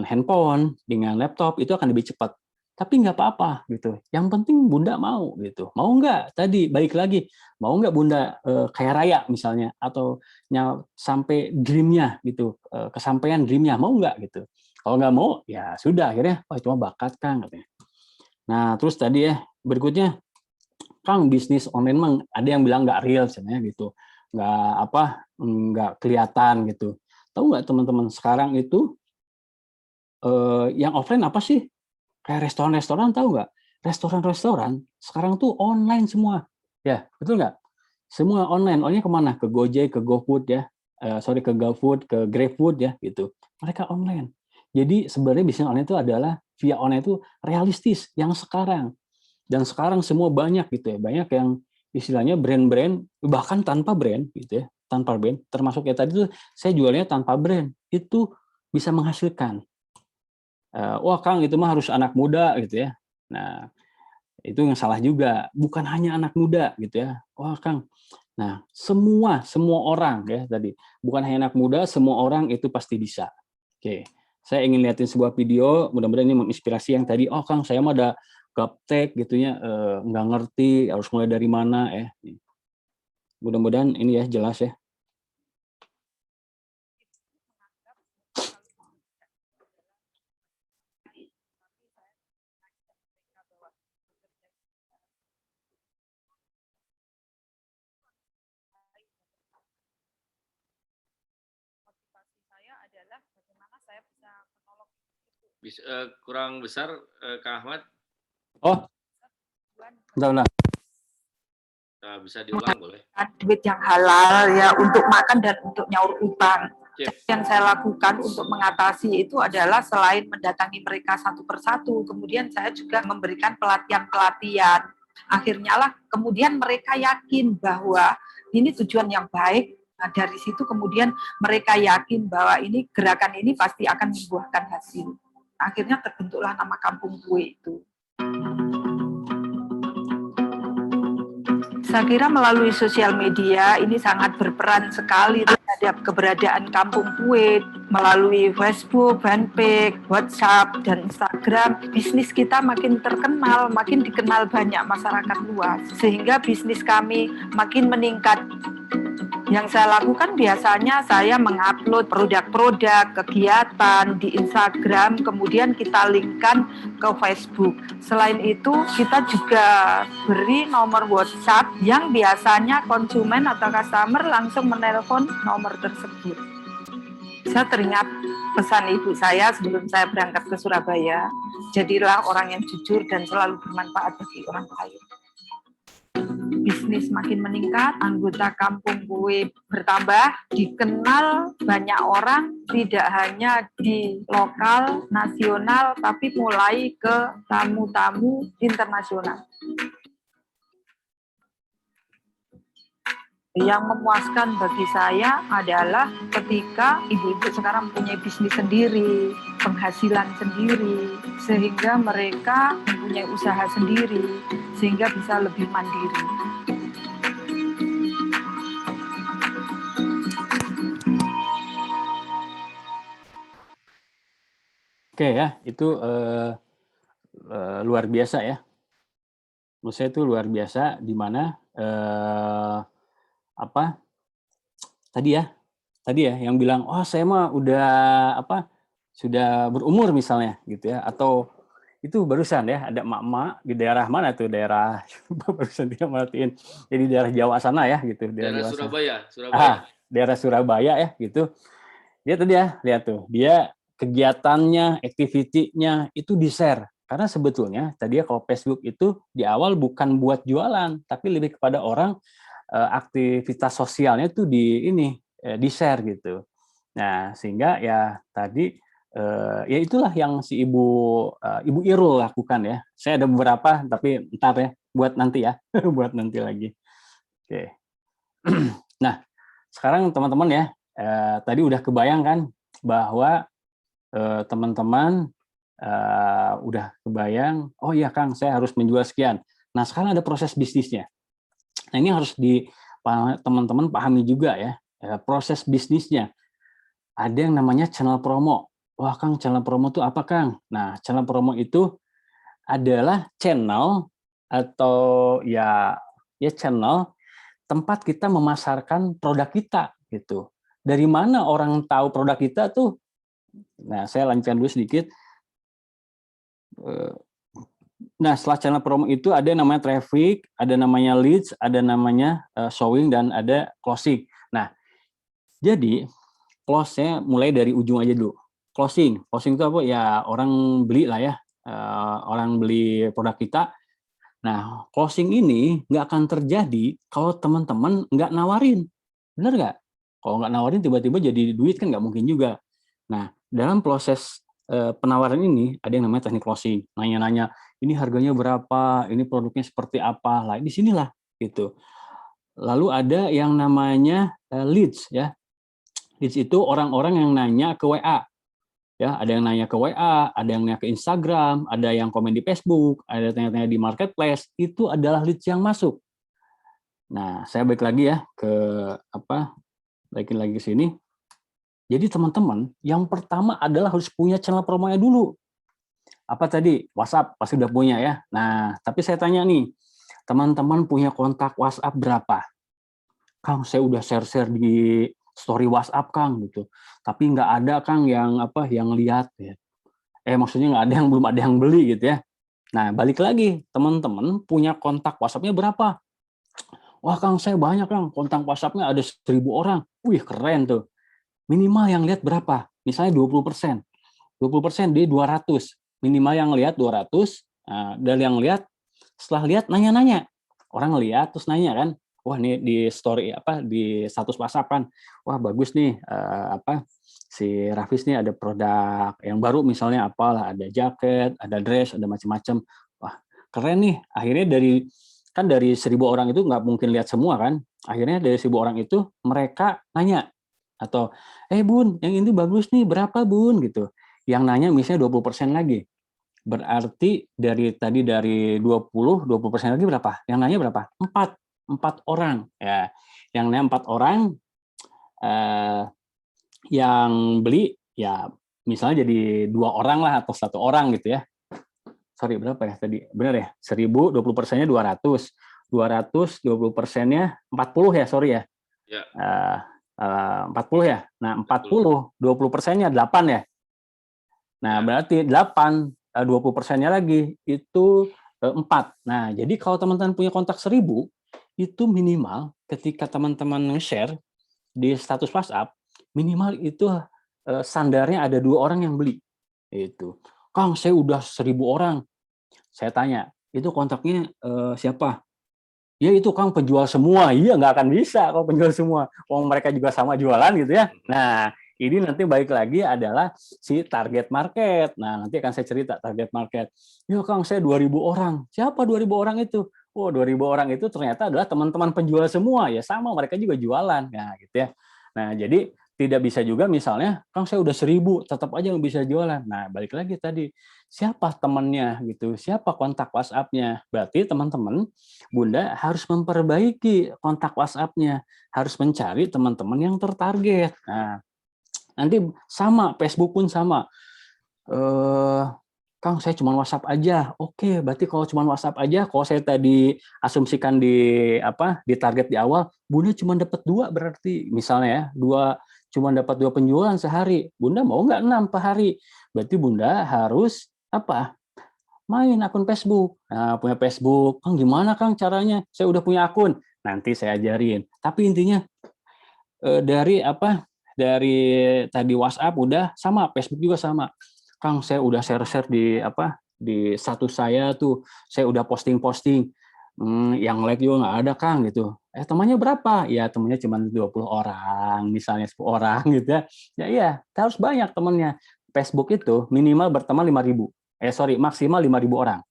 handphone, dengan laptop itu akan lebih cepat. Tapi nggak apa-apa gitu. Yang penting Bunda mau gitu. Mau nggak? Tadi balik lagi, mau nggak Bunda kaya raya misalnya, atau sampai dream-nya gitu, kesampaian dream-nya, mau nggak gitu. Kalau nggak mau, ya sudah akhirnya, wah cuma bakat Kang katanya. Nah terus tadi ya berikutnya, Kang bisnis online mah ada yang bilang nggak real sebenarnya gitu, nggak kelihatan gitu. Tahu nggak teman-teman sekarang itu yang offline apa sih? Kayak restoran-restoran tahu nggak? Restoran-restoran sekarang tuh online semua. Ya, betul nggak? Semua online. Onnya kemana? Ke Gojek, ke GoFood ya. Ke GoFood, ke GrabFood ya gitu. Mereka online. Jadi sebenarnya bisnis online itu adalah via online itu realistis yang sekarang. Dan sekarang semua banyak gitu ya. Banyak yang istilahnya brand-brand bahkan tanpa brand gitu ya. Tanpa brand. Termasuk ya tadi tuh saya jualnya tanpa brand. Itu bisa menghasilkan. Wah Kang itu mah harus anak muda gitu ya. Nah itu yang salah juga, bukan hanya anak muda gitu ya. Wah Kang, nah semua orang ya tadi, bukan hanya anak muda, semua orang itu pasti bisa. Oke, saya ingin lihatin sebuah video, mudah-mudahan ini menginspirasi yang tadi. Oh Kang, saya mah ada gaptek gitunya, nggak ngerti harus mulai dari mana ya. Mudah-mudahan ini ya jelas ya. Kurang besar, Kak Ahmad. Oh, udah. Nah, bisa diulang boleh. Duit yang halal ya untuk makan dan untuk nyaur utang. Cip. Yang saya lakukan untuk mengatasi itu adalah selain mendatangi mereka satu persatu, kemudian saya juga memberikan pelatihan-pelatihan. Akhirnya lah kemudian mereka yakin bahwa ini tujuan yang baik. Nah, dari situ kemudian mereka yakin bahwa ini gerakan ini pasti akan membuahkan hasil. Akhirnya terbentuklah nama Kampung Kue itu. Saya kira melalui sosial media ini sangat berperan sekali terhadap keberadaan Kampung Kue. Melalui Facebook, fanpage, WhatsApp, dan Instagram, bisnis kita makin terkenal, makin dikenal banyak masyarakat luas. Sehingga bisnis kami makin meningkat. Yang saya lakukan biasanya saya mengupload produk-produk, kegiatan di Instagram, kemudian kita linkkan ke Facebook. Selain itu, kita juga beri nomor WhatsApp yang biasanya konsumen atau customer langsung menelpon nomor tersebut. Saya teringat pesan ibu saya sebelum saya berangkat ke Surabaya, jadilah orang yang jujur dan selalu bermanfaat bagi orang lain. Bisnis makin meningkat, anggota Kampung Kue bertambah, dikenal banyak orang, tidak hanya di lokal, nasional, tapi mulai ke tamu-tamu internasional. Yang memuaskan bagi saya adalah ketika ibu-ibu sekarang mempunyai bisnis sendiri, penghasilan sendiri, sehingga mereka mempunyai usaha sendiri, sehingga bisa lebih mandiri. Oke ya, itu luar biasa ya. Menurut saya itu luar biasa, di mana tadi ya yang bilang, oh saya mah udah sudah berumur misalnya gitu ya, atau itu barusan ya ada emak-emak di daerah mana tuh, daerah barusan dia merhatiin, jadi daerah Jawa sana ya gitu, Daerah Jawa Surabaya. daerah Surabaya ya gitu. Dia tadi ya lihat tuh, dia kegiatannya, aktivitinya itu di-share. Karena sebetulnya tadi ya kalau Facebook itu di awal bukan buat jualan, tapi lebih kepada orang aktivitas sosialnya itu di-share gitu. Nah, sehingga ya tadi ya itulah yang si Ibu Irul lakukan ya. Saya ada beberapa tapi ntar ya, buat nanti ya, buat nanti lagi. Oke. Nah, sekarang teman-teman ya, tadi udah kebayang kan bahwa teman-teman udah kebayang, oh iya Kang, saya harus menjual sekian. Nah, sekarang ada proses bisnisnya. Nah, ini harus teman-teman pahami juga ya, proses bisnisnya. Ada yang namanya channel promo. Wah Kang, channel promo itu apa Kang? Nah, channel promo itu adalah channel atau ya channel tempat kita memasarkan produk kita gitu. Dari mana orang tahu produk kita tuh? Nah, saya lanjutkan dulu sedikit. Nah, setelah channel promo itu ada yang namanya traffic, ada namanya leads, ada namanya showing, dan ada closing. Nah, jadi close-nya mulai dari ujung aja dulu. Closing itu apa? Ya orang beli lah ya, orang beli produk kita. Nah, closing ini nggak akan terjadi kalau teman-teman nggak nawarin. Benar nggak? Kalau nggak nawarin tiba-tiba jadi duit kan nggak mungkin juga. Nah, dalam proses penawaran ini ada yang namanya teknik closing. Nanya-nanya, ini harganya berapa, ini produknya seperti apa. Lah, di sinilah gitu. Lalu ada yang namanya leads ya. Leads itu orang-orang yang nanya ke WA. Ya, ada yang nanya ke WA, ada yang nanya ke Instagram, ada yang komen di Facebook, ada tanya-tanya di marketplace, itu adalah leads yang masuk. Nah, saya balik lagi ya ke balikin lagi ke sini. Jadi teman-teman, yang pertama adalah harus punya channel promonya dulu. Apa tadi? WhatsApp pasti udah punya ya. Nah, tapi saya tanya nih, teman-teman punya kontak WhatsApp berapa? Kang, saya udah share-share di story WhatsApp Kang gitu. Tapi nggak ada Kang yang yang lihat ya. Maksudnya nggak ada yang, belum ada yang beli gitu ya. Nah, balik lagi, teman-teman punya kontak WhatsApp-nya berapa? Wah Kang, saya banyak Kang, kontak WhatsApp-nya ada 1.000 orang. Wih, keren tuh. Minimal yang lihat berapa? Misalnya 20%. 20% di 200. Minimal yang lihat 200, dan yang lihat setelah lihat nanya-nanya. Orang lihat terus nanya kan, wah ini di story di status WhatsApp kan, wah bagus nih si Rafis nih ada produk yang baru misalnya apalah, ada jaket, ada dress, ada macam-macam. Wah keren nih. Akhirnya dari 1.000 orang itu nggak mungkin lihat semua kan. Akhirnya dari 1.000 orang itu mereka nanya atau Bun yang ini bagus nih berapa Bun gitu. Yang nanya misalnya 20% lagi. Berarti dari 20% lagi berapa? Yang nanya berapa? 4 orang. Ya, yang nanya 4 orang, yang beli ya misalnya jadi 2 orang lah atau 1 orang gitu ya. Sorry berapa ya tadi? Benar ya? 1.000, 20%-nya 200. 200, 20%-nya 40 ya, sorry ya. Ya. 40 ya. Nah, 40, 20%-nya 8 ya. Nah, berarti 8, 20%-nya lagi itu 4. Nah, jadi kalau teman-teman punya kontak 1.000, itu minimal ketika teman-teman nge-share di status WhatsApp, minimal itu standarnya ada 2 orang yang beli. Itu. Kang, saya udah 1.000 orang. Saya tanya, itu kontaknya siapa? Ya itu Kang penjual semua. Iya, nggak akan bisa kalau penjual semua. Mereka juga sama jualan gitu ya. Nah, ini nanti balik lagi adalah si target market. Nah, nanti akan saya cerita target market. Ya Kang, saya 2.000 orang. Siapa 2.000 orang itu? 2.000 orang itu ternyata adalah teman-teman penjual semua. Ya sama, mereka juga jualan. Nah, gitu ya. Nah, jadi tidak bisa juga misalnya, Kang saya udah 1.000, tetap aja nggak bisa jualan. Nah, balik lagi tadi, siapa temannya gitu, siapa kontak WhatsApp-nya. Berarti teman-teman, Bunda harus memperbaiki kontak WhatsApp-nya, harus mencari teman-teman yang tertarget. Nah, nanti sama, Facebook pun sama. Kang, saya cuma WhatsApp aja. Oke, berarti kalau cuma WhatsApp aja, kalau saya tadi asumsikan di target di awal, Bunda cuma dapat 2 berarti. Misalnya ya, cuma dapat 2 penjualan sehari. Bunda mau nggak 6 per hari? Berarti Bunda harus main akun Facebook. Nah, punya Facebook. Kang, gimana Kang caranya? Saya udah punya akun. Nanti saya ajarin. Tapi intinya dari tadi WhatsApp udah sama, Facebook juga sama. Kang, saya udah share-share di status saya tuh, saya udah posting-posting, yang like juga nggak ada Kang gitu. Temannya berapa? Ya temannya cuma 20 orang, misalnya 10 orang gitu ya. Ya iya, harus banyak temannya. Facebook itu minimal berteman 5.000. Maksimal 5.000 orang.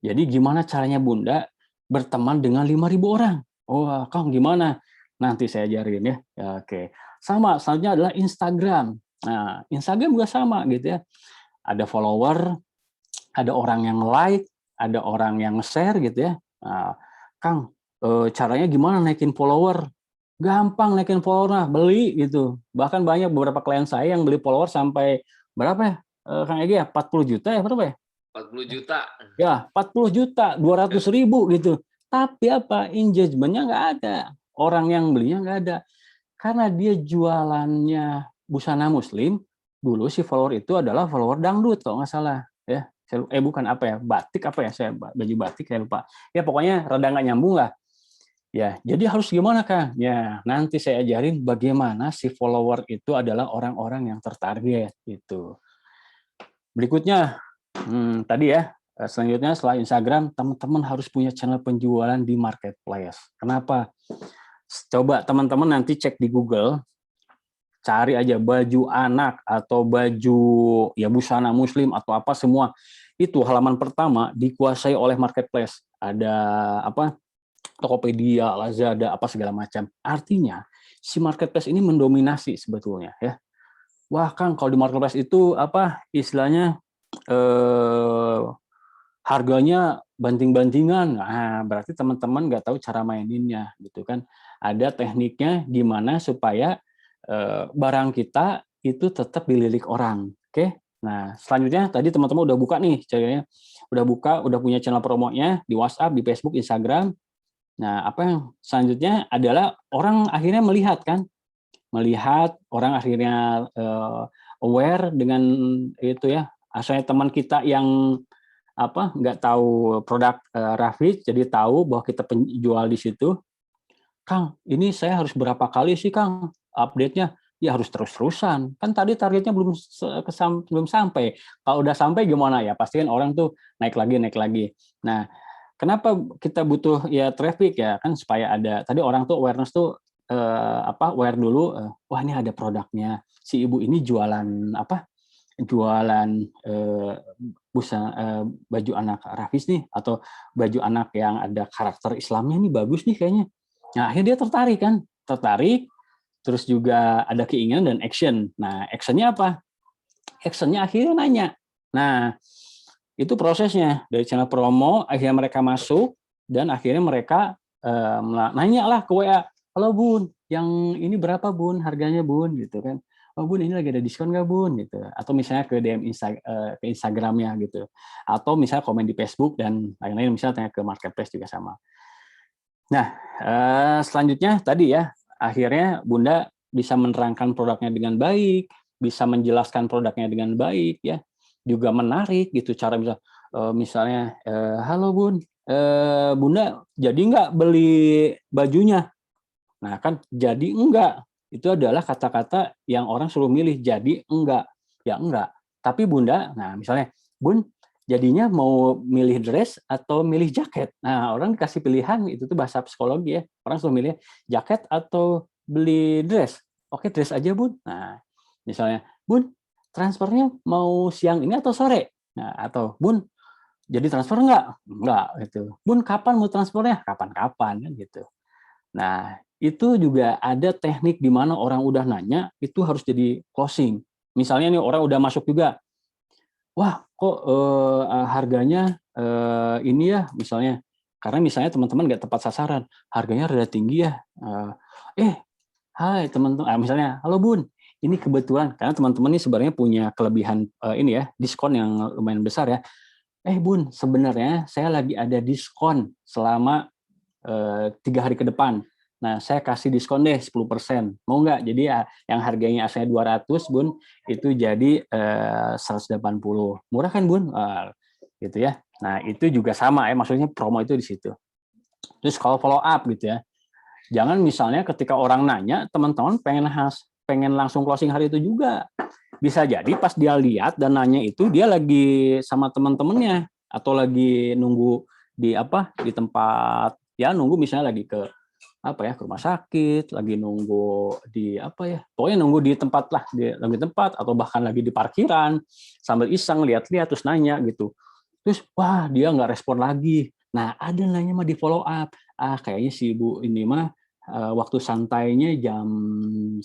Jadi gimana caranya Bunda berteman dengan 5.000 orang? Oh, Kang gimana? Nanti saya ajarin ya. Oke. Sama, selanjutnya adalah Instagram. Nah, Instagram juga sama gitu ya. Ada follower, ada orang yang like, ada orang yang share gitu ya. Nah, Kang, caranya gimana naikin follower? Gampang naikin follower lah, beli gitu. Bahkan banyak beberapa klien saya yang beli follower sampai berapa ya? Kang Egi ya, 40 juta ya, berapa ya? 40 juta. Ya, 40 juta, 200.000 gitu. Tapi engagement-nya nggak ada. Orang yang belinya nggak ada. Karena dia jualannya busana muslim, dulu si follower itu adalah follower dangdut kalau nggak salah ya. Bukan batik saya baju batik saya lupa. Ya pokoknya rada nggak nyambung lah. Ya, jadi harus gimana Kang? Ya, nanti saya ajarin bagaimana si follower itu adalah orang-orang yang tertarget itu. Berikutnya tadi ya, selanjutnya setelah Instagram, teman-teman harus punya channel penjualan di marketplace. Kenapa? Coba teman-teman nanti cek di Google, cari aja baju anak atau baju ya busana muslim atau apa semua. Itu halaman pertama dikuasai oleh marketplace. Ada Tokopedia, Lazada, apa segala macam. Artinya si marketplace ini mendominasi sebetulnya ya. Wah Kang, kalau di marketplace itu istilahnya harganya banting-bantingan. Nah, berarti teman-teman nggak tahu cara maininnya gitu kan. Ada tekniknya gimana supaya barang kita itu tetap dilirik orang. Oke. Nah, selanjutnya tadi teman-teman udah buka nih caranya. Udah punya channel promonya di WhatsApp, di Facebook, Instagram. Nah, apa yang selanjutnya adalah orang akhirnya melihat orang akhirnya aware dengan itu ya. Asalnya teman kita yang nggak tahu produk Rafis, jadi tahu bahwa kita penjual di situ. Kang, ini saya harus berapa kali sih Kang update-nya? ya harus terus-terusan. Kan tadi targetnya belum sampai. Kalau udah sampai gimana ya? Pasti kan orang tuh naik lagi. Nah, kenapa kita butuh ya traffic ya? Kan supaya ada tadi orang tuh awareness tuh aware dulu, wah ini ada produknya. Si ibu ini jualan apa? Jualan baju anak Rafis nih, atau baju anak yang ada karakter Islamnya nih, bagus nih kayaknya. Nah, akhirnya dia tertarik, terus juga ada keinginan dan action. Nah, actionnya apa? Actionnya akhirnya nanya. Nah, itu prosesnya dari channel promo, akhirnya mereka masuk, dan akhirnya mereka nanya lah ke WA, halo Bun, yang ini berapa Bun, harganya Bun, gitu kan. Oh Bun, ini lagi ada diskon nggak Bun, gitu. Atau misalnya ke DM ke Instagramnya gitu. Atau misalnya komen di Facebook dan lain-lain, misalnya tanya ke marketplace juga sama. Nah, selanjutnya tadi ya, akhirnya Bunda bisa menerangkan produknya dengan baik, bisa menjelaskan produknya dengan baik, ya, juga menarik gitu cara misalnya, halo Bun, Bunda jadi nggak beli bajunya? Nah kan jadi enggak, itu adalah kata-kata yang orang suruh milih, jadi enggak, ya enggak. Tapi Bunda, nah misalnya, Bun, jadinya mau milih dress atau milih jaket? Nah orang dikasih pilihan, itu tuh bahasa psikologi ya, orang suruh milih jaket atau beli dress. Oke dress aja Bun. Nah misalnya, Bun, transfernya mau siang ini atau sore? Nah atau Bun, jadi transfer enggak? Enggak gitu. Bun, kapan mau transfernya? Kapan-kapan kan gitu. Nah, itu juga ada teknik di mana orang udah nanya, itu harus jadi closing. Misalnya nih orang udah masuk juga, wah kok harganya ini ya misalnya, karena misalnya teman-teman nggak tepat sasaran, harganya rada tinggi ya. Hai teman-teman, misalnya, halo Bun, ini kebetulan, karena teman-teman ini sebenarnya punya kelebihan ini ya, diskon yang lumayan besar ya. Bun, sebenarnya saya lagi ada diskon selama 3 hari ke depan. Nah, saya kasih diskon deh 10%. Mau nggak? Jadi ya yang harganya asalnya 200, Bun, itu jadi 180. Murah kan, Bun? Gitu ya. Nah, itu juga sama ya, maksudnya promo itu di situ. Terus kalau follow up gitu ya. Jangan misalnya ketika orang nanya, teman-teman pengen langsung closing hari itu juga. Bisa jadi pas dia lihat dan nanya itu dia lagi sama teman-temannya atau lagi nunggu di tempat ya, nunggu misalnya lagi ke ke rumah sakit, lagi nunggu di pokoknya nunggu di tempat lah, lagi tempat atau bahkan lagi di parkiran sambil iseng lihat-lihat terus nanya gitu. Terus wah dia nggak respon lagi. Nah ada nanya mah di follow up. Kayaknya si ibu ini mah waktu santainya jam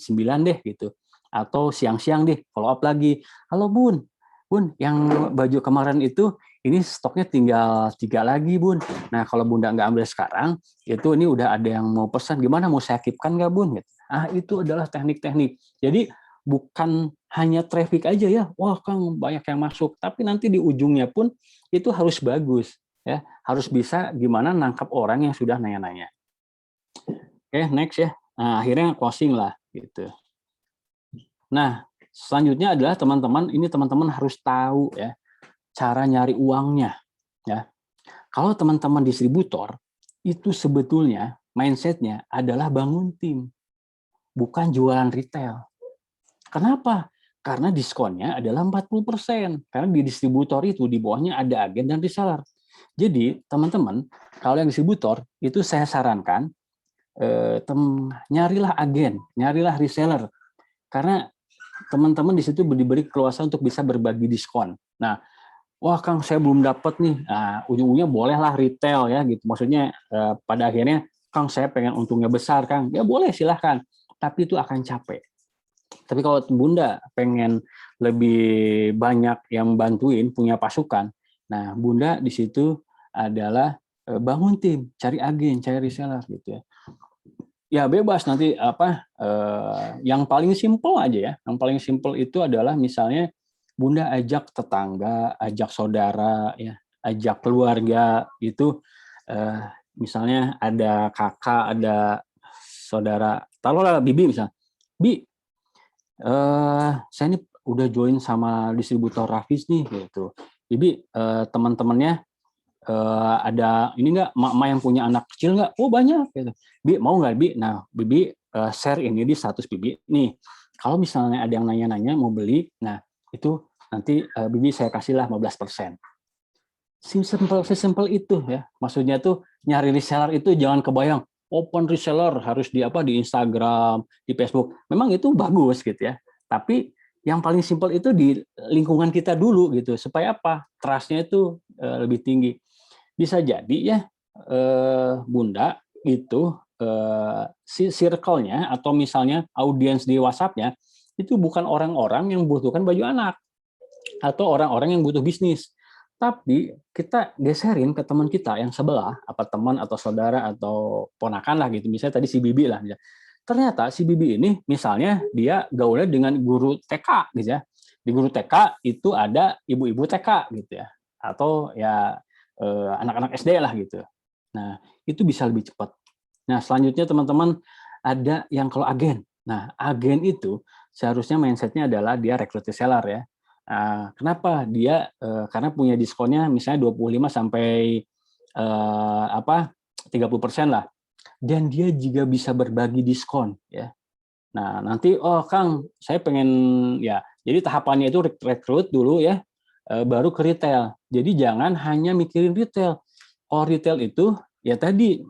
9 deh gitu. Atau siang-siang deh, follow up lagi. Halo Bun, yang baju kemarin itu ini stoknya tinggal 3 lagi Bun. Nah kalau Bunda nggak ambil sekarang, itu ini udah ada yang mau pesan, gimana mau saya keep-kan nggak Bun? Itu adalah teknik-teknik. Jadi bukan hanya traffic aja ya, wah Kang banyak yang masuk, tapi nanti di ujungnya pun itu harus bagus ya, harus bisa gimana nangkap orang yang sudah nanya-nanya. Oke, next ya. Nah, akhirnya closing lah gitu. Nah, selanjutnya adalah teman-teman harus tahu ya cara nyari uangnya ya. Kalau teman-teman distributor itu sebetulnya mindsetnya adalah bangun tim, bukan jualan retail. Kenapa? Karena diskonnya adalah 40%. Karena di distributor itu di bawahnya ada agen dan reseller. Jadi teman-teman kalau yang distributor itu saya sarankan nyarilah agen, nyarilah reseller. Karena teman-teman di situ diberi keleluasaan untuk bisa berbagi diskon. Nah, wah Kang saya belum dapat nih. Nah, ujung-ujungnya bolehlah retail ya gitu. Maksudnya pada akhirnya Kang saya pengen untungnya besar Kang. Ya boleh silahkan. Tapi itu akan capek. Tapi kalau Bunda pengen lebih banyak yang bantuin, punya pasukan. Nah, Bunda di situ adalah bangun tim, cari agen, cari reseller gitu ya. Ya bebas nanti yang paling simpel aja ya. Yang paling simpel itu adalah misalnya Bunda ajak tetangga, ajak saudara ya, ajak keluarga itu misalnya ada kakak, ada saudara, taruhlah Bibi misalnya. Bi, saya ini udah join sama distributor Rafis nih gitu. Bibi teman-temannya ada ini nggak, mak-mak yang punya anak kecil nggak? Oh banyak gitu. Bi mau nggak Bi? Nah Bibi share ini di status Bibi nih. Kalau misalnya ada yang nanya-nanya mau beli, nah itu nanti Bibi saya kasihlah 15%. Sesimpel itu ya. Maksudnya tuh nyari reseller itu jangan kebayang open reseller harus di Instagram, di Facebook. Memang itu bagus gitu ya. Tapi yang paling simpel itu di lingkungan kita dulu gitu. Supaya apa? Trust-nya itu lebih tinggi. Bisa jadi ya Bunda itu si circle-nya atau misalnya audiens di WhatsApp-nya itu bukan orang-orang yang membutuhkan baju anak atau orang-orang yang butuh bisnis. Tapi kita geserin ke teman kita yang sebelah, apa teman atau saudara atau ponakan lah gitu. Misalnya tadi si Bibi lah. Ternyata si Bibi ini misalnya dia gaulnya dengan guru TK gitu ya. Di guru TK itu ada ibu-ibu TK gitu ya. Atau ya anak-anak SD lah gitu. Nah, itu bisa lebih cepat. Nah, selanjutnya teman-teman ada yang kalau agen. Nah, agen itu seharusnya mindset-nya adalah dia rekrut reseller ya. Kenapa dia karena punya diskonnya misalnya 25 sampai 30% lah, dan dia juga bisa berbagi diskon ya. Nah nanti Kang saya pengen ya, jadi tahapannya itu rekrut dulu ya, baru ke retail. Jadi jangan hanya mikirin retail. Kalau retail itu ya tadi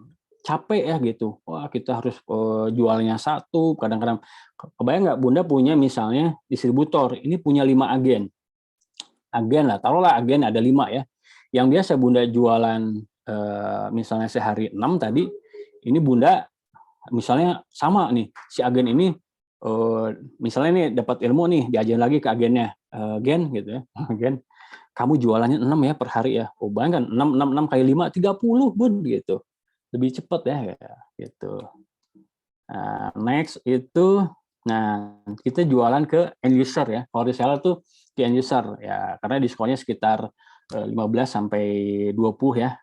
capek ya gitu. Wah kita harus jualnya satu, kadang-kadang kebayang nggak Bunda punya misalnya distributor, ini punya 5 agen. Agen lah, taruhlah agen ada 5 ya. Yang biasa Bunda jualan misalnya sehari 6 tadi, ini Bunda misalnya sama nih, si agen ini misalnya nih dapat ilmu nih, diajarin lagi ke agennya, gen gitu ya, agen, kamu jualannya 6 ya per hari ya. Oh bayangkan 6 kali 5, 30 Bun gitu. Lebih cepat ya gitu. Nah, next itu kita jualan ke end user ya. Kalau reseller tuh ke end user ya, karena diskonnya sekitar 15 sampai 20 ya.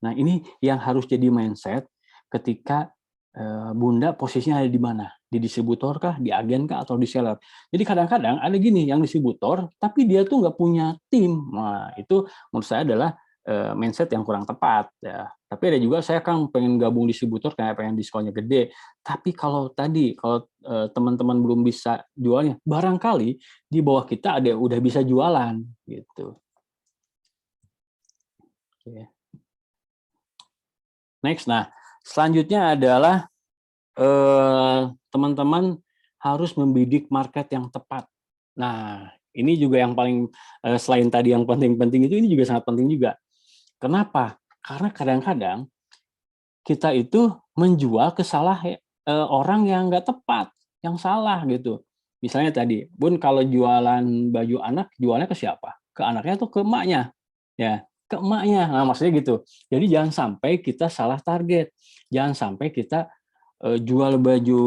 Nah, ini yang harus jadi mindset ketika Bunda posisinya ada di mana? Di distributor kah, di agen kah, atau di seller? Jadi kadang-kadang ada gini yang distributor, tapi dia tuh nggak punya tim. Nah, itu menurut saya adalah mindset yang kurang tepat. Ya. Tapi ada juga saya kan pengen gabung distributor kayak pengen diskonnya gede. Tapi kalau teman-teman belum bisa jualnya, barangkali di bawah kita ada yang udah bisa jualan gitu. Oke. Next, nah selanjutnya adalah teman-teman harus membidik market yang tepat. Nah, ini juga yang paling selain tadi yang penting-penting itu, ini juga sangat penting juga. Kenapa? Karena kadang-kadang kita itu menjual ke orang yang nggak tepat, yang salah gitu. Misalnya tadi, Bun kalau jualan baju anak, jualnya ke siapa? Ke anaknya atau ke emaknya? Ya, ke emaknya. Nah, maksudnya gitu. Jadi jangan sampai kita salah target. Jangan sampai kita jual baju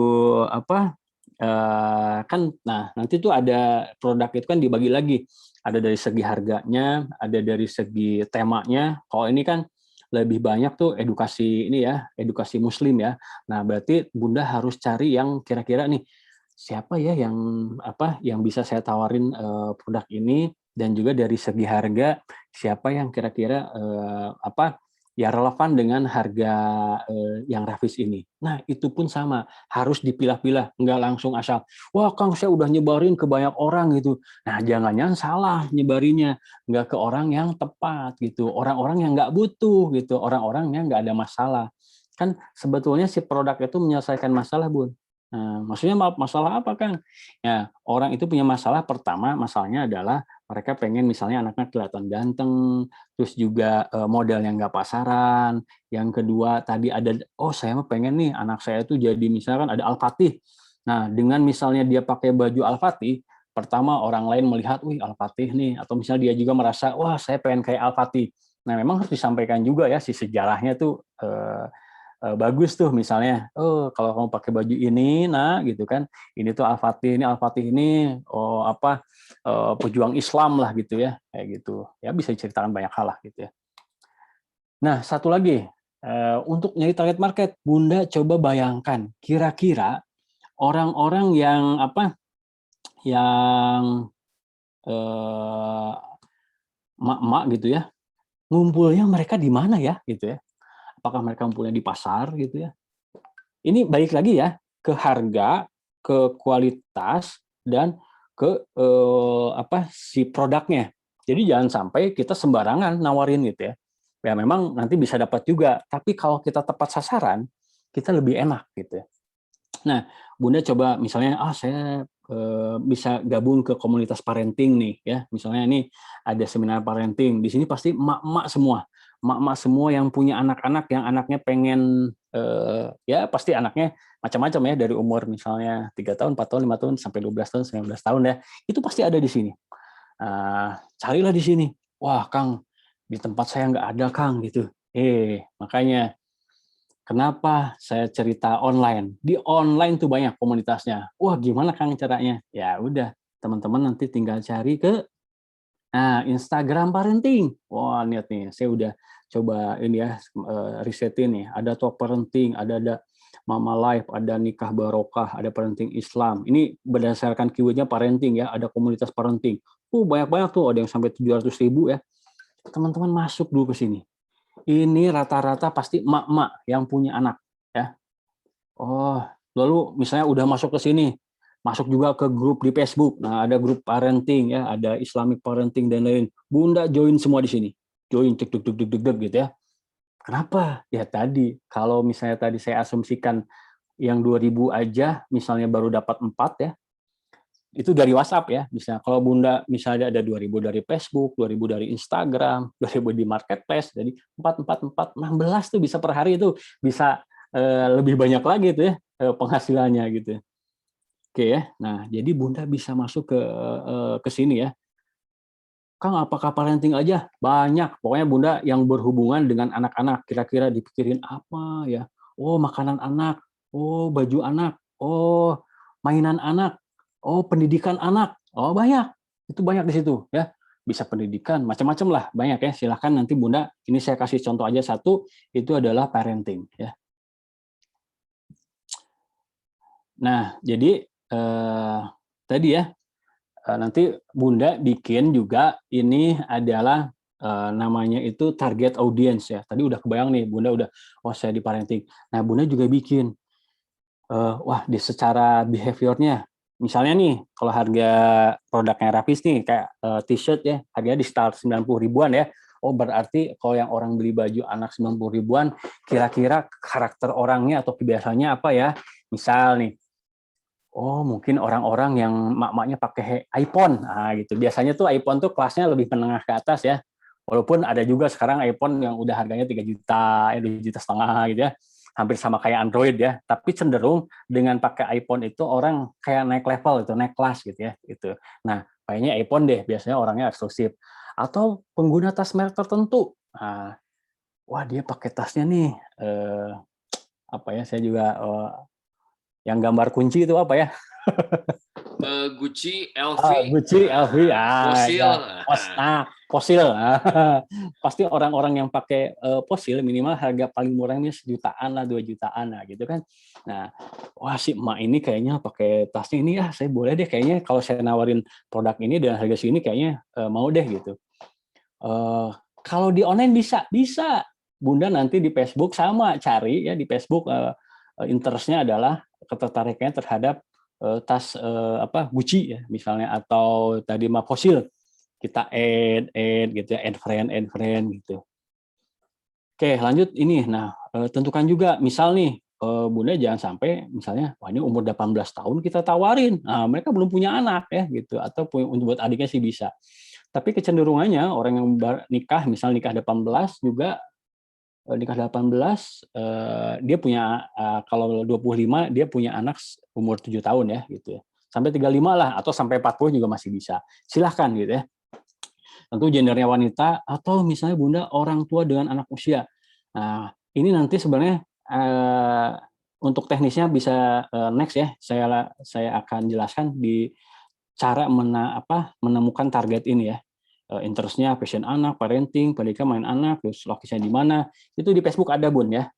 nanti tuh ada produk itu kan dibagi lagi, ada dari segi harganya, ada dari segi temanya. Kalau ini kan lebih banyak tuh edukasi ini ya, edukasi muslim ya. Nah berarti Bunda harus cari yang kira-kira nih siapa ya yang bisa saya tawarin produk ini, dan juga dari segi harga siapa yang kira-kira ya relevan dengan harga yang Rafis ini. Nah, itu pun sama, harus dipilah-pilah, nggak langsung asal, wah Kang saya udah nyebarin ke banyak orang gitu. Nah, jangan-jangan salah nyebarinnya, nggak ke orang yang tepat gitu, orang-orang yang nggak butuh gitu, orang-orang yang nggak ada masalah. Kan sebetulnya si produk itu menyelesaikan masalah, Bun. Nah, maksudnya masalah apa, Kang? Ya, orang itu punya masalah, pertama masalahnya adalah mereka pengen misalnya anaknya kelihatan ganteng, terus juga modalnya nggak pasaran. Yang kedua tadi ada, saya mah pengen nih anak saya itu jadi misalkan ada Al-Fatih. Nah, dengan misalnya dia pakai baju Al-Fatih, pertama orang lain melihat, wih Al-Fatih nih, atau misalnya dia juga merasa, wah saya pengen kayak Al-Fatih. Nah, memang harus disampaikan juga ya si sejarahnya tuh bagus tuh, misalnya kalau kamu pakai baju ini gitu kan, ini tuh Al-Fatih ini pejuang Islam lah gitu ya, kayak gitu ya, bisa diceritakan banyak hal lah gitu ya. Nah satu lagi untuk nyari target market, Bunda coba bayangkan kira-kira orang-orang yang emak-emak gitu ya, ngumpulnya mereka di mana ya gitu ya. Apakah mereka ngumpulnya di pasar gitu ya? Ini balik lagi ya ke harga ke kualitas dan ke si produknya. Jadi jangan sampai kita sembarangan nawarin gitu ya. Ya memang nanti bisa dapat juga, tapi kalau kita tepat sasaran, kita lebih enak gitu ya. Nah, Bunda coba misalnya, saya bisa gabung ke komunitas parenting nih ya. Misalnya ini ada seminar parenting. Di sini pasti emak-emak semua. Emak-emak semua yang punya anak-anak, yang anaknya pengen ya pasti anaknya macam-macam ya, dari umur misalnya 3 tahun, 4 tahun, 5 tahun sampai 12 tahun, 19 tahun ya. Itu pasti ada di sini. Carilah di sini. Wah, Kang, di tempat saya nggak ada, Kang gitu. Makanya kenapa saya cerita online? Di online tuh banyak komunitasnya. Wah, gimana Kang caranya? Ya udah, teman-teman nanti tinggal cari ke Instagram parenting. Wah, lihat nih, saya udah coba ini ya, risetin nih. Ada talk parenting, ada Mama Life, ada Nikah Barokah, ada parenting Islam. Ini berdasarkan keywordnya parenting ya, ada komunitas parenting. Banyak-banyak tuh, ada yang sampai 700.000 ya. Teman-teman masuk dulu ke sini. Ini rata-rata pasti emak-emak yang punya anak ya. Lalu misalnya udah masuk ke sini, masuk juga ke grup di Facebook. Nah, ada grup parenting ya, ada Islamic parenting dan lain. Bunda join semua di sini. Join gitu ya. Kenapa? Ya tadi kalau misalnya tadi saya asumsikan yang 2.000 aja misalnya baru dapat 4 ya. Itu dari WhatsApp ya, misalnya kalau Bunda misalnya ada 2.000 dari Facebook, 2.000 dari Instagram, 2.000 di marketplace, jadi 4 16 tuh bisa per hari, itu bisa lebih banyak lagi tuh ya penghasilannya gitu. Oke ya. Nah, jadi Bunda bisa masuk ke sini ya. Kang, apakah parenting aja? Banyak. Pokoknya Bunda yang berhubungan dengan anak-anak, kira-kira dipikirin apa ya? Makanan anak. Baju anak. Mainan anak. Pendidikan anak. Banyak. Itu banyak di situ ya. Bisa pendidikan, macam-macam lah, banyak ya. Silahkan nanti Bunda, ini saya kasih contoh aja satu, itu adalah parenting ya. Nah, jadi tadi ya, nanti Bunda bikin juga ini adalah namanya itu target audience ya. Tadi udah kebayang nih, Bunda udah, saya di parenting. Nah, Bunda juga bikin, di secara behaviornya. Misalnya nih, kalau harga produknya Rapis nih, kayak t-shirt ya, harganya di start 90 ribuan ya. Berarti kalau yang orang beli baju anak 90 ribuan, kira-kira karakter orangnya atau kebiasaannya apa ya? Misal nih, mungkin orang-orang yang mak-maknya pakai iPhone, gitu. Biasanya tuh iPhone tuh kelasnya lebih menengah ke atas ya. Walaupun ada juga sekarang iPhone yang udah harganya 3 juta, 2,5 juta gitu ya. Hampir sama kayak Android ya. Tapi cenderung dengan pakai iPhone itu orang kayak naik level itu, naik kelas gitu ya. Gitu. Nah, kayaknya iPhone deh, biasanya orangnya eksklusif. Atau pengguna tas merek tertentu. Dia pakai tasnya nih, saya juga yang gambar kunci itu apa ya? Gucci, LV. Gucci, LV. Fossil. Ya. Fossil. Pasti orang-orang yang pakai Fossil minimal harga paling murahnya 1 jutaan lah, 2 jutaan lah gitu kan. Nah, si emak ini kayaknya pakai tasnya ini, saya boleh deh kayaknya kalau saya nawarin produk ini dengan harga segini kayaknya mau deh gitu. Kalau di online bisa. Bunda nanti di Facebook sama cari ya di Facebook interestnya adalah ketertarikannya terhadap tas Gucci ya misalnya, atau tadi Fossil, kita add gitu ya, add friend gitu. Oke, lanjut ini. Nah, tentukan juga misal nih Bunda jangan sampai misalnya ini umur 18 tahun kita tawarin. Nah, mereka belum punya anak ya gitu, atau buat adiknya sih bisa. Tapi kecenderungannya orang yang nikah, misal nikah 18 juga, nikah 18 dia punya kalau 25 dia punya anak umur 7 tahun ya gitu ya. Sampai 35 lah, atau sampai 40 juga masih bisa. Silahkan gitu ya. Tentu gendernya wanita, atau misalnya Bunda orang tua dengan anak usia. Nah, ini nanti sebenarnya untuk teknisnya bisa next ya. Saya akan jelaskan di cara menemukan target ini ya. Interestnya passion anak, parenting, pendidikan, main anak, terus lokasinya di mana, itu di Facebook ada Bun ya.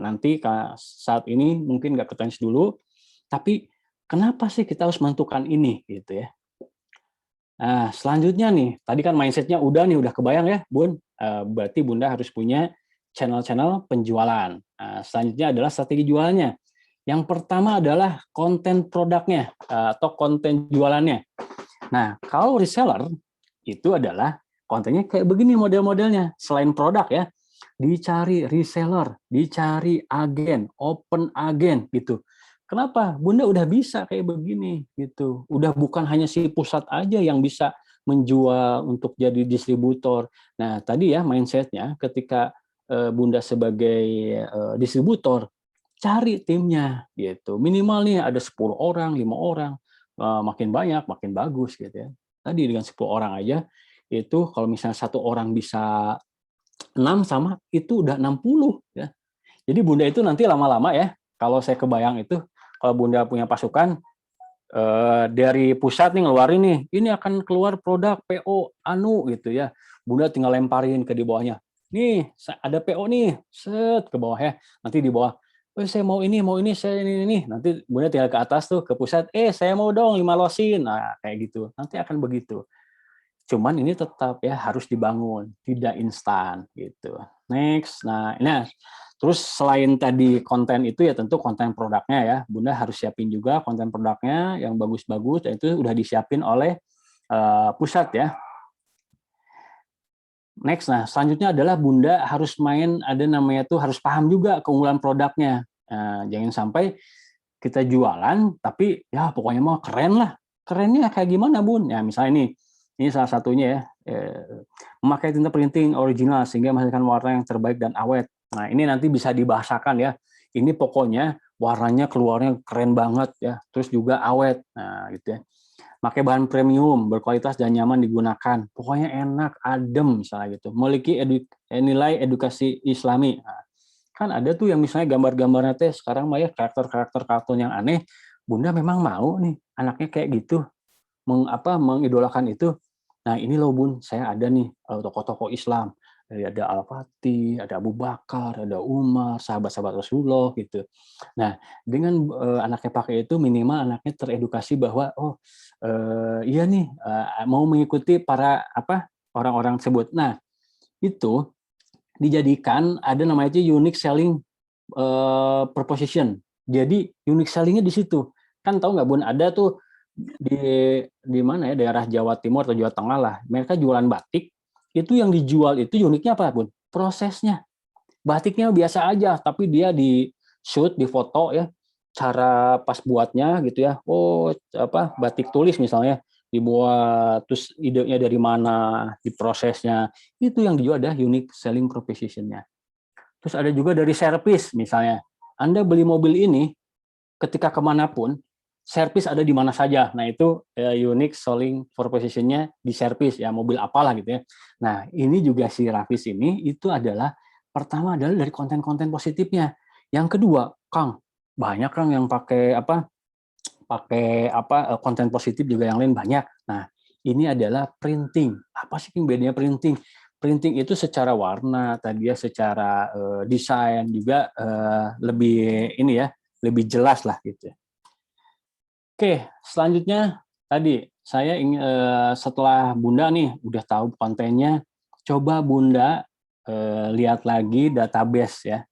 Nanti saat ini mungkin nggak ketenis dulu, tapi kenapa sih kita harus menentukan ini gitu ya. Nah, selanjutnya nih, tadi kan mindsetnya udah kebayang ya Bun, berarti Bunda harus punya channel-channel penjualan. Selanjutnya adalah strategi jualannya. Yang pertama adalah konten produknya atau konten jualannya. Nah, kalau reseller itu adalah kontennya kayak begini model-modelnya. Selain produk ya, dicari reseller, dicari agen, open agen gitu. Kenapa? Bunda udah bisa kayak begini gitu. Udah bukan hanya si pusat aja yang bisa menjual untuk jadi distributor. Nah, tadi ya mindsetnya ketika Bunda sebagai distributor, cari timnya gitu. Minimal nih ada 10 orang, 5 orang, makin banyak makin bagus gitu ya. Tadi dengan 10 orang aja itu kalau misalnya satu orang bisa 6 sama itu udah 60 ya. Jadi Bunda itu nanti lama-lama ya, kalau saya kebayang itu kalau Bunda punya pasukan dari pusat nih ngeluarin nih, ini akan keluar produk PO anu gitu ya. Bunda tinggal lemparin ke di bawahnya. Nih, ada PO nih, set ke bawah ya. Nanti di bawah, saya mau ini, saya ini. Nanti Bunda tinggal ke atas tuh, ke pusat, saya mau dong 5 losin. Nah, kayak gitu. Nanti akan begitu. Cuman ini tetap ya harus dibangun, tidak instan gitu. Next, nah terus selain tadi konten itu ya tentu konten produknya ya, Bunda harus siapin juga konten produknya yang bagus-bagus, dan itu udah disiapin oleh pusat ya. Next, nah selanjutnya adalah Bunda harus main, ada namanya tuh harus paham juga keunggulan produknya. Jangan sampai kita jualan, tapi ya pokoknya mau keren lah. Kerennya kayak gimana Bun? Ya misalnya ini salah satunya ya, memakai tinta printing original sehingga menghasilkan warna yang terbaik dan awet. Nah ini nanti bisa dibahasakan ya. Ini pokoknya warnanya keluarnya keren banget ya, terus juga awet. Nah gitu ya. Pakai bahan premium, berkualitas dan nyaman digunakan. Pokoknya enak, adem misalnya gitu. Memiliki nilai edukasi Islami. Nah, kan ada tuh yang misalnya gambar-gambarnya teh sekarang mah ya karakter-karakter kartun yang aneh. Bunda memang mau nih anaknya kayak gitu, mengidolakan itu. Nah ini loh Bun, saya ada nih tokoh-tokoh Islam. Ada Al-Fatih, ada Abu Bakar, ada Umar, sahabat-sahabat Rasulullah gitu. Nah dengan anaknya pakai itu minimal anaknya teredukasi bahwa iya nih mau mengikuti para orang-orang tersebut. Nah itu dijadikan ada namanya itu unique selling proposition. Jadi unique sellingnya di situ. Kan tahu nggak Bun, ada tuh di mana ya, daerah Jawa Timur atau Jawa Tengah lah, mereka jualan batik, itu yang dijual itu uniknya apa Bun? Prosesnya. Batiknya biasa aja, tapi dia di shoot, di foto ya, cara pas buatnya gitu ya. Batik tulis misalnya dibuat, terus idenya dari mana, di prosesnya, itu yang dijual ada unique selling proposition-nya. Terus ada juga dari servis misalnya, Anda beli mobil ini, ketika kemanapun, servis ada di mana saja. Nah itu unique selling proposition-nya di servis ya, mobil apalah gitu ya. Nah ini juga si Rafis ini itu adalah pertama adalah dari konten-konten positifnya. Yang kedua, Kang, banyak Kang yang pakai konten positif juga yang lain banyak. Nah ini adalah printing. Apa sih yang bedanya printing? Printing itu secara warna, tadi ya secara desain juga lebih ini ya, lebih jelas lah gitu. Oke, selanjutnya tadi saya ingin setelah Bunda nih udah tahu kontennya, coba Bunda lihat lagi database ya.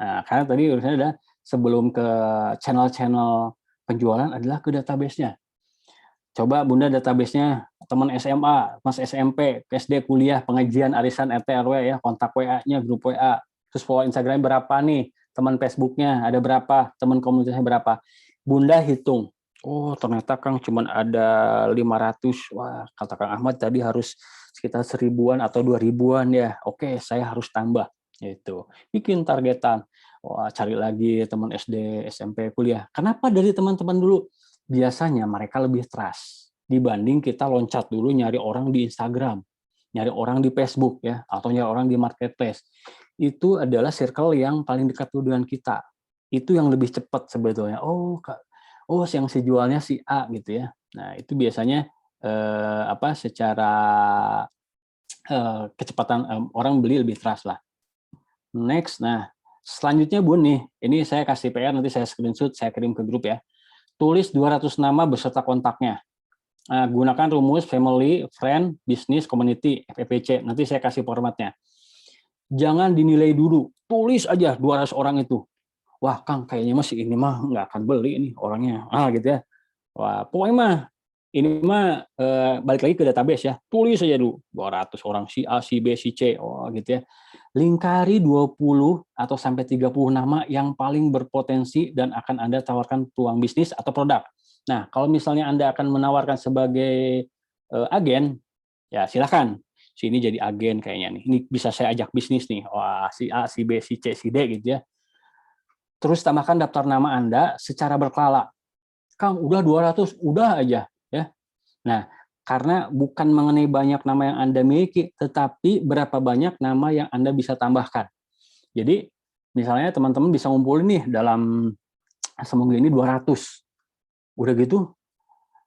Nah, karena tadi urusannya ada sebelum ke channel-channel penjualan adalah ke database-nya. Coba Bunda database-nya teman SMA, Mas SMP, SD, kuliah, pengajian, arisan, RT, RW ya, kontak WA-nya, grup WA. Terus follow Instagram berapa nih, teman Facebook-nya ada berapa, teman komunitasnya berapa. Bunda hitung. Oh, ternyata Kang cuma ada 500. Wah, kata Kang Ahmad tadi harus sekitar 1000-an atau 2000-an ya. Oke, saya harus tambah. Itu. Bikin targetan. Wah, cari lagi teman SD, SMP, kuliah. Kenapa dari teman-teman dulu? Biasanya mereka lebih trust dibanding kita loncat dulu nyari orang di Instagram, nyari orang di Facebook ya, atau nyari orang di marketplace. Itu adalah circle yang paling dekat dengan kita. Itu yang lebih cepat sebetulnya. Oh, yang si jualnya si A gitu ya. Nah, itu biasanya secara kecepatan orang beli lebih trust lah. Next, nah selanjutnya Bun nih, ini saya kasih PR, nanti saya screenshot, saya kirim ke grup ya. Tulis 200 nama beserta kontaknya. Nah, gunakan rumus family, friend, business, community, FPC. Nanti saya kasih formatnya. Jangan dinilai dulu, tulis aja 200 orang itu. wah Kang kayaknya masih ini mah nggak akan beli ini orangnya, gitu ya. Wah pokoknya mah ini mah balik lagi ke database ya, tulis saja dulu 200 orang si A, si B, si C, gitu ya. Lingkari 20 atau sampai 30 nama yang paling berpotensi dan akan Anda tawarkan peluang bisnis atau produk. Nah, kalau misalnya Anda akan menawarkan sebagai agen, ya silakan. Sini jadi agen kayaknya nih. Ini bisa saya ajak bisnis nih. Wah, si A, si B, si C, si D gitu ya. Terus tambahkan daftar nama Anda secara berkala. Kang, udah 200, udah aja ya. Nah, karena bukan mengenai banyak nama yang Anda miliki, tetapi berapa banyak nama yang Anda bisa tambahkan. Jadi, misalnya teman-teman bisa ngumpulin nih dalam seminggu ini 200. Udah gitu,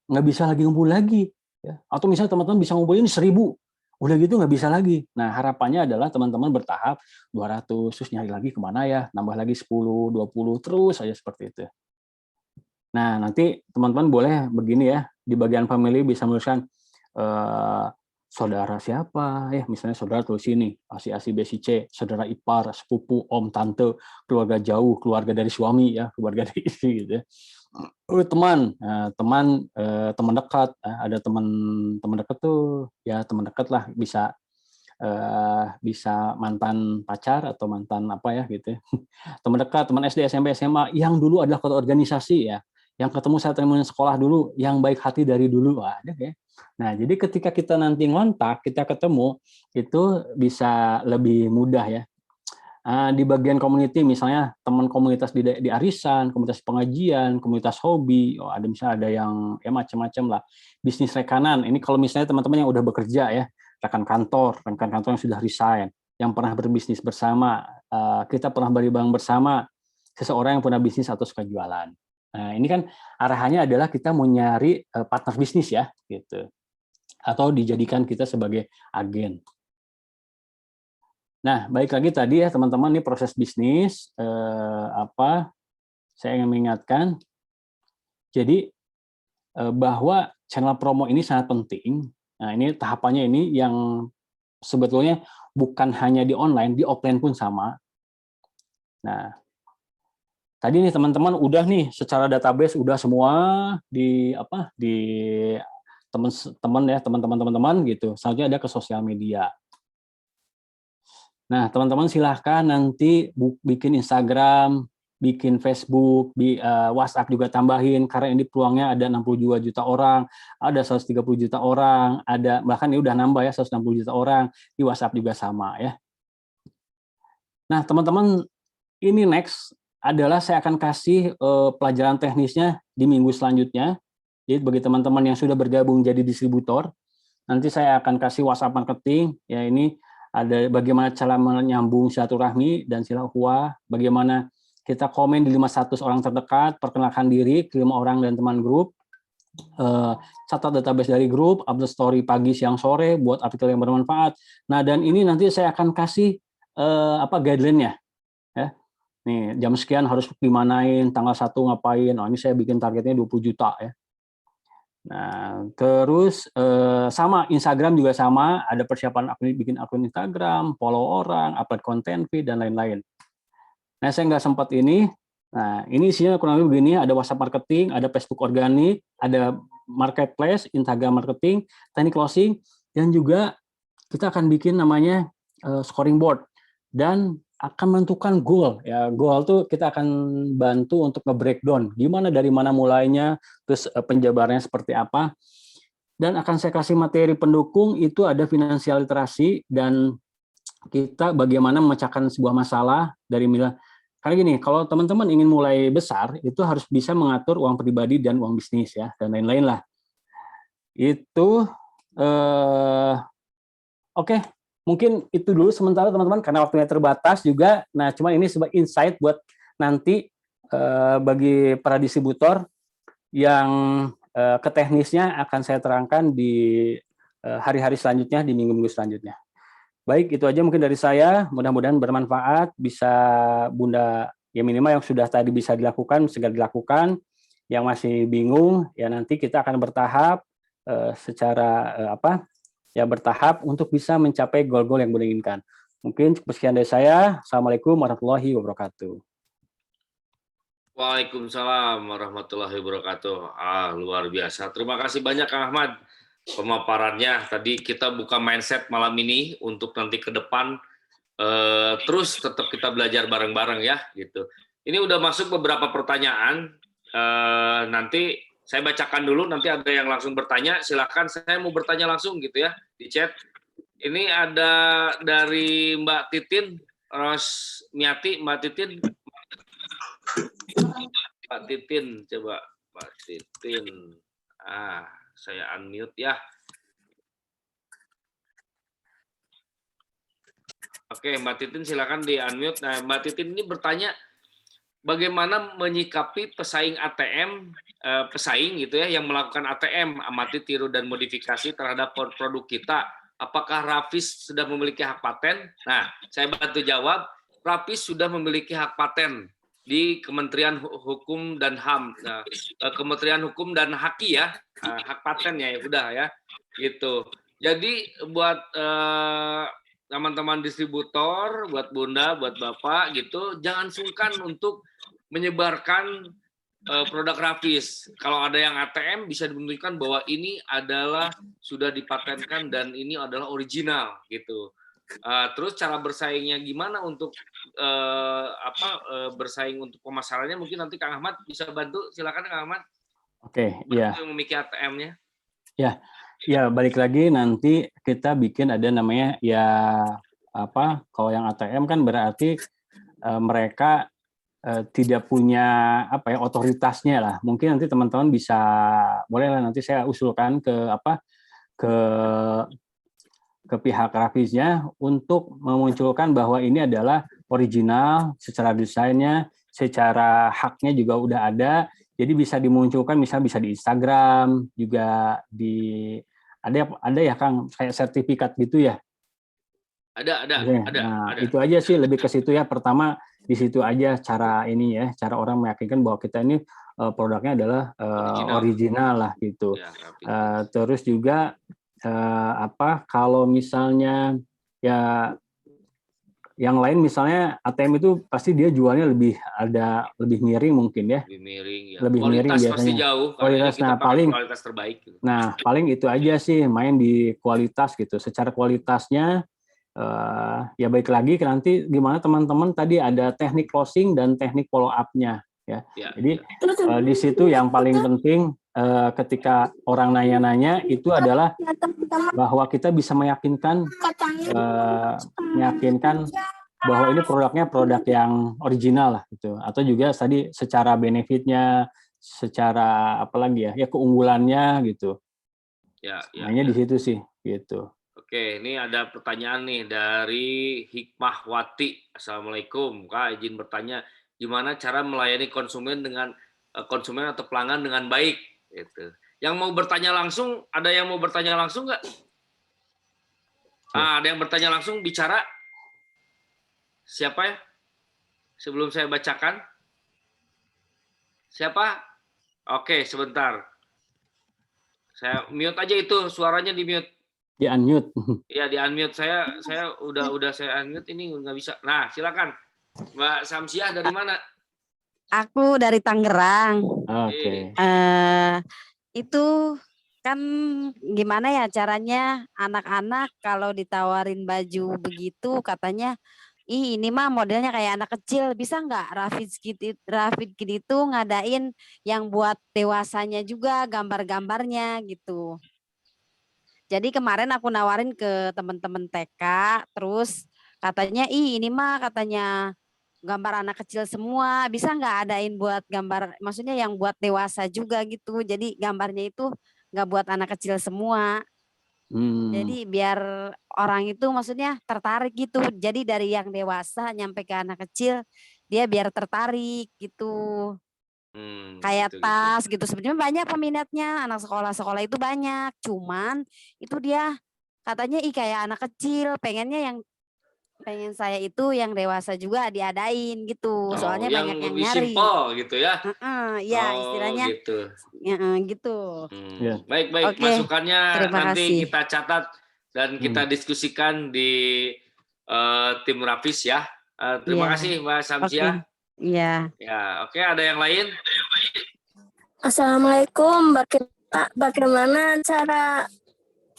nggak bisa lagi ngumpul lagi. Ya. Atau misalnya teman-teman bisa ngumpulin 1000. Udah gitu nggak bisa lagi. Nah, harapannya adalah teman-teman bertahap 200, terus nyari lagi kemana ya, nambah lagi 10, 20, terus saja seperti itu. Nah, nanti teman-teman boleh begini ya, di bagian family bisa menuliskan saudara siapa, ya misalnya saudara tulis ini, si A, si B, si C, saudara ipar, sepupu, om, tante, keluarga jauh, keluarga dari suami, ya keluarga dari istri gitu ya. Teman, teman dekat, ada teman dekat tuh, ya teman dekat lah bisa bisa mantan pacar atau mantan apa ya gitu ya. Teman dekat, teman SD, SMP, SMA yang dulu adalah ketua organisasi ya, yang ketemu saat teman sekolah dulu, yang baik hati dari dulu, ada ya. Nah, jadi ketika kita nanti ngontak, kita ketemu, itu bisa lebih mudah ya. Di bagian community, misalnya teman komunitas di arisan, komunitas pengajian, komunitas hobi, ada misalnya ada yang ya macam-macam lah. Bisnis rekanan, ini kalau misalnya teman-teman yang udah bekerja ya, rekan kantor yang sudah resign, yang pernah berbisnis bersama, kita pernah beli barang bersama, seseorang yang punya bisnis atau suka jualan. Nah, ini kan arahannya adalah kita mau nyari partner bisnis ya, gitu. Atau dijadikan kita sebagai agen. Nah, baik lagi tadi ya teman-teman, ini proses bisnis, saya ingin mengingatkan, jadi bahwa channel promo ini sangat penting. Nah, ini tahapannya ini yang sebetulnya bukan hanya di online, di offline pun sama. Nah, tadi nih teman-teman udah nih secara database udah semua di teman-teman gitu. Selanjutnya ada ke sosial media. Nah, teman-teman silahkan nanti bikin Instagram, bikin Facebook, WhatsApp juga tambahin, karena ini peluangnya ada 62 juta orang, ada 130 juta orang, ada bahkan ini udah nambah ya 160 juta orang, di WhatsApp juga sama ya. Nah, teman-teman, ini next adalah saya akan kasih pelajaran teknisnya di minggu selanjutnya. Jadi bagi teman-teman yang sudah bergabung jadi distributor, nanti saya akan kasih WhatsApp marketing, ya ini ada bagaimana cara menyambung silaturahmi dan silahuah, bagaimana kita komen di 500 orang terdekat, perkenalkan diri ke 5 orang dan teman grup, catat database dari grup, upload story pagi, siang, sore, buat artikel yang bermanfaat. Nah, dan ini nanti saya akan kasih guideline-nya. Ya. Nih, jam sekian harus dimanain, tanggal 1 ngapain, ini saya bikin targetnya 20 juta ya. Nah, terus sama Instagram juga sama, ada persiapan bikin akun Instagram, follow orang, upload konten, feed, dan lain-lain. Nah, saya nggak sempat ini. Nah, ini isinya kurang lebih begini, ada WhatsApp marketing, ada Facebook organik, ada marketplace, Instagram marketing, teknik closing, dan juga kita akan bikin namanya scoring board. Dan akan menentukan goal ya. Goal tuh kita akan bantu untuk nge-breakdown gimana dari mana mulainya, terus penjabarannya seperti apa. Dan akan saya kasih materi pendukung, itu ada finansial literasi dan kita bagaimana memecahkan sebuah masalah dari karena gini, kalau teman-teman ingin mulai besar itu harus bisa mengatur uang pribadi dan uang bisnis ya, dan lain-lain lah. Itu oke. Mungkin itu dulu sementara teman-teman, karena waktunya terbatas juga. Nah, cuma ini sebagai insight buat nanti bagi para distributor yang ke teknisnya akan saya terangkan di hari-hari selanjutnya, di minggu-minggu selanjutnya. Baik, itu aja mungkin dari saya. Mudah-mudahan bermanfaat. Bisa Bunda, ya minimal yang sudah tadi bisa dilakukan, segera dilakukan. Yang masih bingung, ya nanti kita akan bertahap secara bertahap untuk bisa mencapai goal-goal yang Bunda inginkan. Mungkin sekian dari saya. Assalamualaikum warahmatullahi wabarakatuh. Waalaikumsalam warahmatullahi wabarakatuh. Luar biasa. Terima kasih banyak Kang Ahmad pemaparannya. Tadi kita buka mindset malam ini untuk nanti ke depan terus tetap kita belajar bareng-bareng ya gitu. Ini udah masuk beberapa pertanyaan. Nanti saya bacakan dulu. Nanti ada yang langsung bertanya. Silakan. Saya mau bertanya langsung gitu ya di chat. Ini ada dari Mbak Titin Rosmiati. Mbak Titin, coba Mbak Titin. Saya unmute ya. Oke, Mbak Titin silakan di unmute. Nah, Mbak Titin ini bertanya bagaimana menyikapi pesaing ATM, pesaing gitu ya yang melakukan ATM, amati, tiru dan modifikasi terhadap produk kita. Apakah Rafis sudah memiliki hak paten? Nah, saya bantu jawab. Rafis sudah memiliki hak paten di Kementerian Hukum dan HAM, Kementerian Hukum dan HAKI ya, hak patennya ya udah ya, gitu. Jadi buat teman-teman distributor, buat Bunda, buat Bapak gitu, jangan sungkan untuk menyebarkan produk Rafis. Kalau ada yang ATM bisa dibuktikan bahwa ini adalah sudah dipatenkan dan ini adalah original gitu. Terus cara bersaingnya gimana untuk bersaing untuk pemasarannya, mungkin nanti Kang Ahmad bisa bantu. Silakan Kang Ahmad. Oke, ya. Yang memiliki ATM-nya. Ya, balik lagi nanti kita bikin ada namanya ya kalau yang ATM kan berarti mereka tidak punya otoritasnya lah. Mungkin nanti teman-teman bisa boleh lah nanti saya usulkan ke pihak Rafisnya untuk memunculkan bahwa ini adalah original secara desainnya, secara haknya juga udah ada. Jadi bisa dimunculkan, misalnya bisa di Instagram, juga ada ya Kang, kayak sertifikat gitu ya. Ada. Nah, itu aja sih, lebih ke situ ya. Pertama di situ aja cara ini ya, cara orang meyakinkan bahwa kita ini produknya adalah original lah gitu. Ya, terus juga kalau misalnya ya yang lain misalnya ATM itu pasti dia jualnya lebih miring mungkin ya. Lebih miring kualitas biasanya. Pasti jauh. Kualitas, kita kualitas terbaik. Gitu. Nah paling itu aja sih, main di kualitas gitu. Secara kualitasnya ya baik lagi nanti gimana teman-teman tadi ada teknik closing dan teknik follow up-nya ya. Jadi di situ yang paling penting ketika orang nanya-nanya itu adalah bahwa kita bisa meyakinkan bahwa ini produknya produk yang original lah gitu, atau juga tadi secara benefitnya, secara apalagi ya keunggulannya gitu. Mainnya di situ sih gitu. Oke, ini ada pertanyaan nih dari Hikmahwati. Assalamualaikum, Kak, izin bertanya, gimana cara melayani konsumen atau pelanggan dengan baik? Gitu. Yang mau bertanya langsung, ada yang mau bertanya langsung nggak? Ada yang bertanya langsung, bicara. Siapa ya? Sebelum saya bacakan. Siapa? Oke, sebentar. Saya mute aja itu, suaranya di mute. Di unmute. Iya, di unmute. Saya udah saya unmute, ini nggak bisa. Nah, silakan. Mbak Samsiah dari mana? Aku dari Tangerang. Oke. Itu kan gimana ya caranya anak-anak kalau ditawarin baju begitu katanya, ini mah modelnya kayak anak kecil, bisa nggak Rafid itu ngadain yang buat dewasanya juga gambar-gambarnya gitu. Jadi kemarin aku nawarin ke teman-teman TK, terus katanya ini mah katanya gambar anak kecil semua, bisa nggak adain buat gambar, maksudnya yang buat dewasa juga gitu, jadi gambarnya itu nggak buat anak kecil semua. Jadi biar orang itu maksudnya tertarik gitu, jadi dari yang dewasa nyampe ke anak kecil, dia biar tertarik gitu. Kayak tas gitu, sebenarnya banyak peminatnya, anak sekolah-sekolah itu banyak, cuman itu dia katanya kayak anak kecil, pengen saya itu yang dewasa juga diadain gitu, soalnya banyak yang nyari. Simple gitu ya. Ya istilahnya gitu. Gitu. Baik, Oke. Masukannya nanti kasih. kita catat dan kita diskusikan di tim Rafis ya. Terima kasih Mbak Samsiah. Iya. Ya, oke. Ada yang lain? Assalamualaikum. Bagaimana cara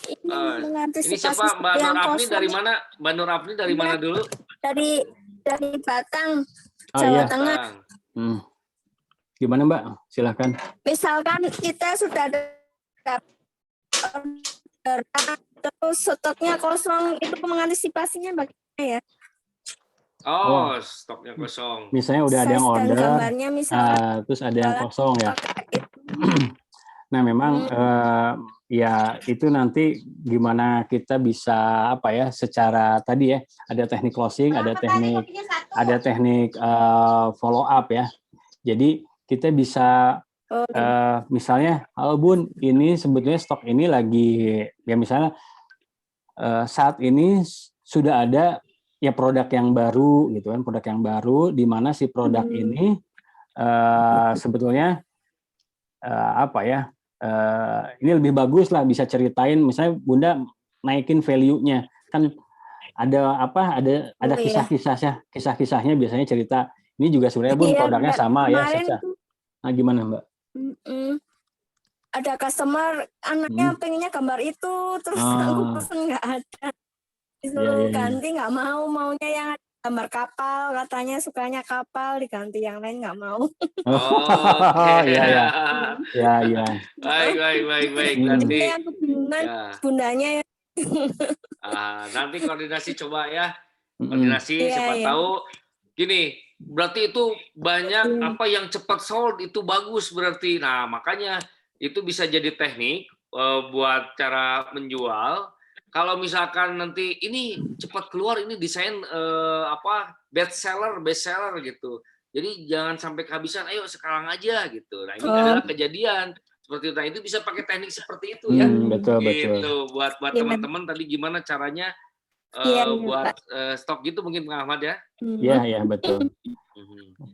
Ini mengantisipasi siapa? Mbak Nur yang Afni dari kosong mana? Mbak Nur Afni dari mana dulu? dari Batang, Oh Jawa iya. Tengah. Bang. Gimana Mbak? Silahkan. Misalkan kita sudah ada orderan, terus stoknya kosong, itu mengantisipasinya bagaimana ya? Oh, stoknya kosong. Misalnya udah ada yang Size dan order, gambarnya misalkan terus ada yang kosong ya. pakai itu. Nah memang ya itu nanti gimana kita bisa apa ya secara tadi ya ada teknik closing, ada teknik follow up ya. Jadi kita bisa misalnya, halo Bun, ini sebetulnya stok ini lagi ya misalnya saat ini sudah ada ya produk yang baru gitu kan, produk yang baru di mana si produk ini sebetulnya apa ya? Ini lebih bagus lah bisa ceritain misalnya Bunda naikin value-nya kan ada apa ada kisah-kisahnya biasanya cerita ini juga sebenarnya Bun produknya sama ya nah gimana Mbak? Ada customer anaknya pengennya gambar itu terus aku pesen nggak ada disuruh ganti nggak maunya yang ada gambar kapal katanya sukanya kapal diganti yang lain nggak mau. Oke. Ya. Baik. Nanti yang kebingungan bundanya ya. Nanti koordinasi coba ya. Koordinasi siapa tahu gini, berarti itu banyak apa yang cepat sold itu bagus berarti. Nah, makanya itu bisa jadi teknik buat cara menjual. Kalau misalkan nanti ini cepat keluar ini desain best seller gitu. Jadi jangan sampai kehabisan, ayo sekarang aja gitu. Nah, ini adalah kejadian seperti itu. Nah, itu bisa pakai teknik seperti itu ya. Betul. Buat teman-teman tadi gimana caranya buat stok gitu mungkin Bang Ahmad ya. Iya, betul.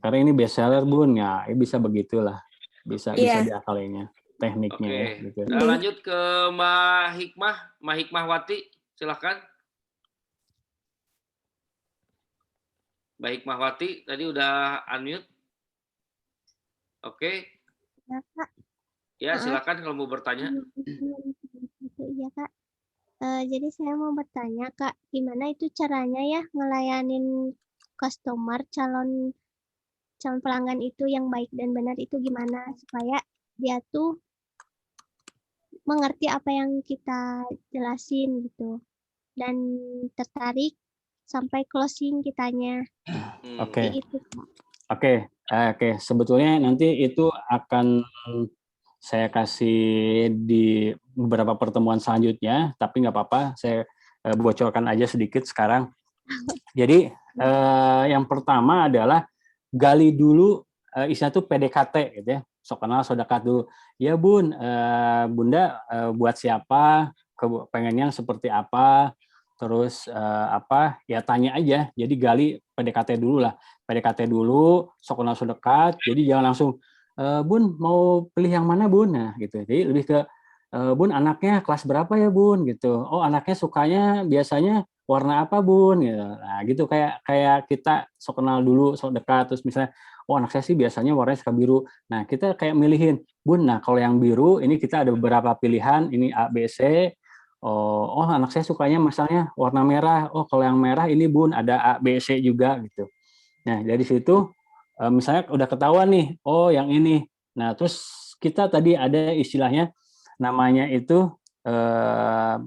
Karena ini best seller Bun ya, bisa begitulah. Bisa diakalinya tekniknya ya, gitu. Nah, lanjut ke Mbak Hikmahwati, silakan. Mbak Hikmahwati tadi udah unmute. Oke. Ya, Kak. Ya, silakan kalau mau bertanya. Iya, Kak. Jadi saya mau bertanya, Kak, gimana itu caranya ya ngelayanin customer calon pelanggan itu yang baik dan benar itu gimana supaya dia tuh mengerti apa yang kita jelasin gitu dan tertarik sampai closing kitanya. Oke. Sebetulnya nanti itu akan saya kasih di beberapa pertemuan selanjutnya, tapi nggak apa-apa, saya bocorkan aja sedikit sekarang. Jadi yang pertama adalah gali dulu istilah itu PDKT gitu ya, sok kenal sok dekat dulu. Ya Bun, Bunda buat siapa, pengennya seperti apa, terus ya tanya aja. Jadi gali PDKT dulu lah, PDKT dulu, sok kenal sok dekat. Jadi jangan langsung Bun mau pilih yang mana Bun, nah gitu. Jadi lebih ke Bun anaknya kelas berapa ya Bun gitu. Oh anaknya sukanya biasanya warna apa Bun gitu. Nah gitu kayak kita sok kenal dulu, sok dekat, terus misalnya oh anak saya sih biasanya warnanya suka biru. Nah kita kayak milihin Bun, nah kalau yang biru ini kita ada beberapa pilihan, ini A B C. Oh anak saya sukanya misalnya warna merah. Oh kalau yang merah ini Bun ada A B C juga gitu. Nah dari situ misalnya udah ketahuan nih, oh yang ini. Nah terus kita tadi ada istilahnya namanya itu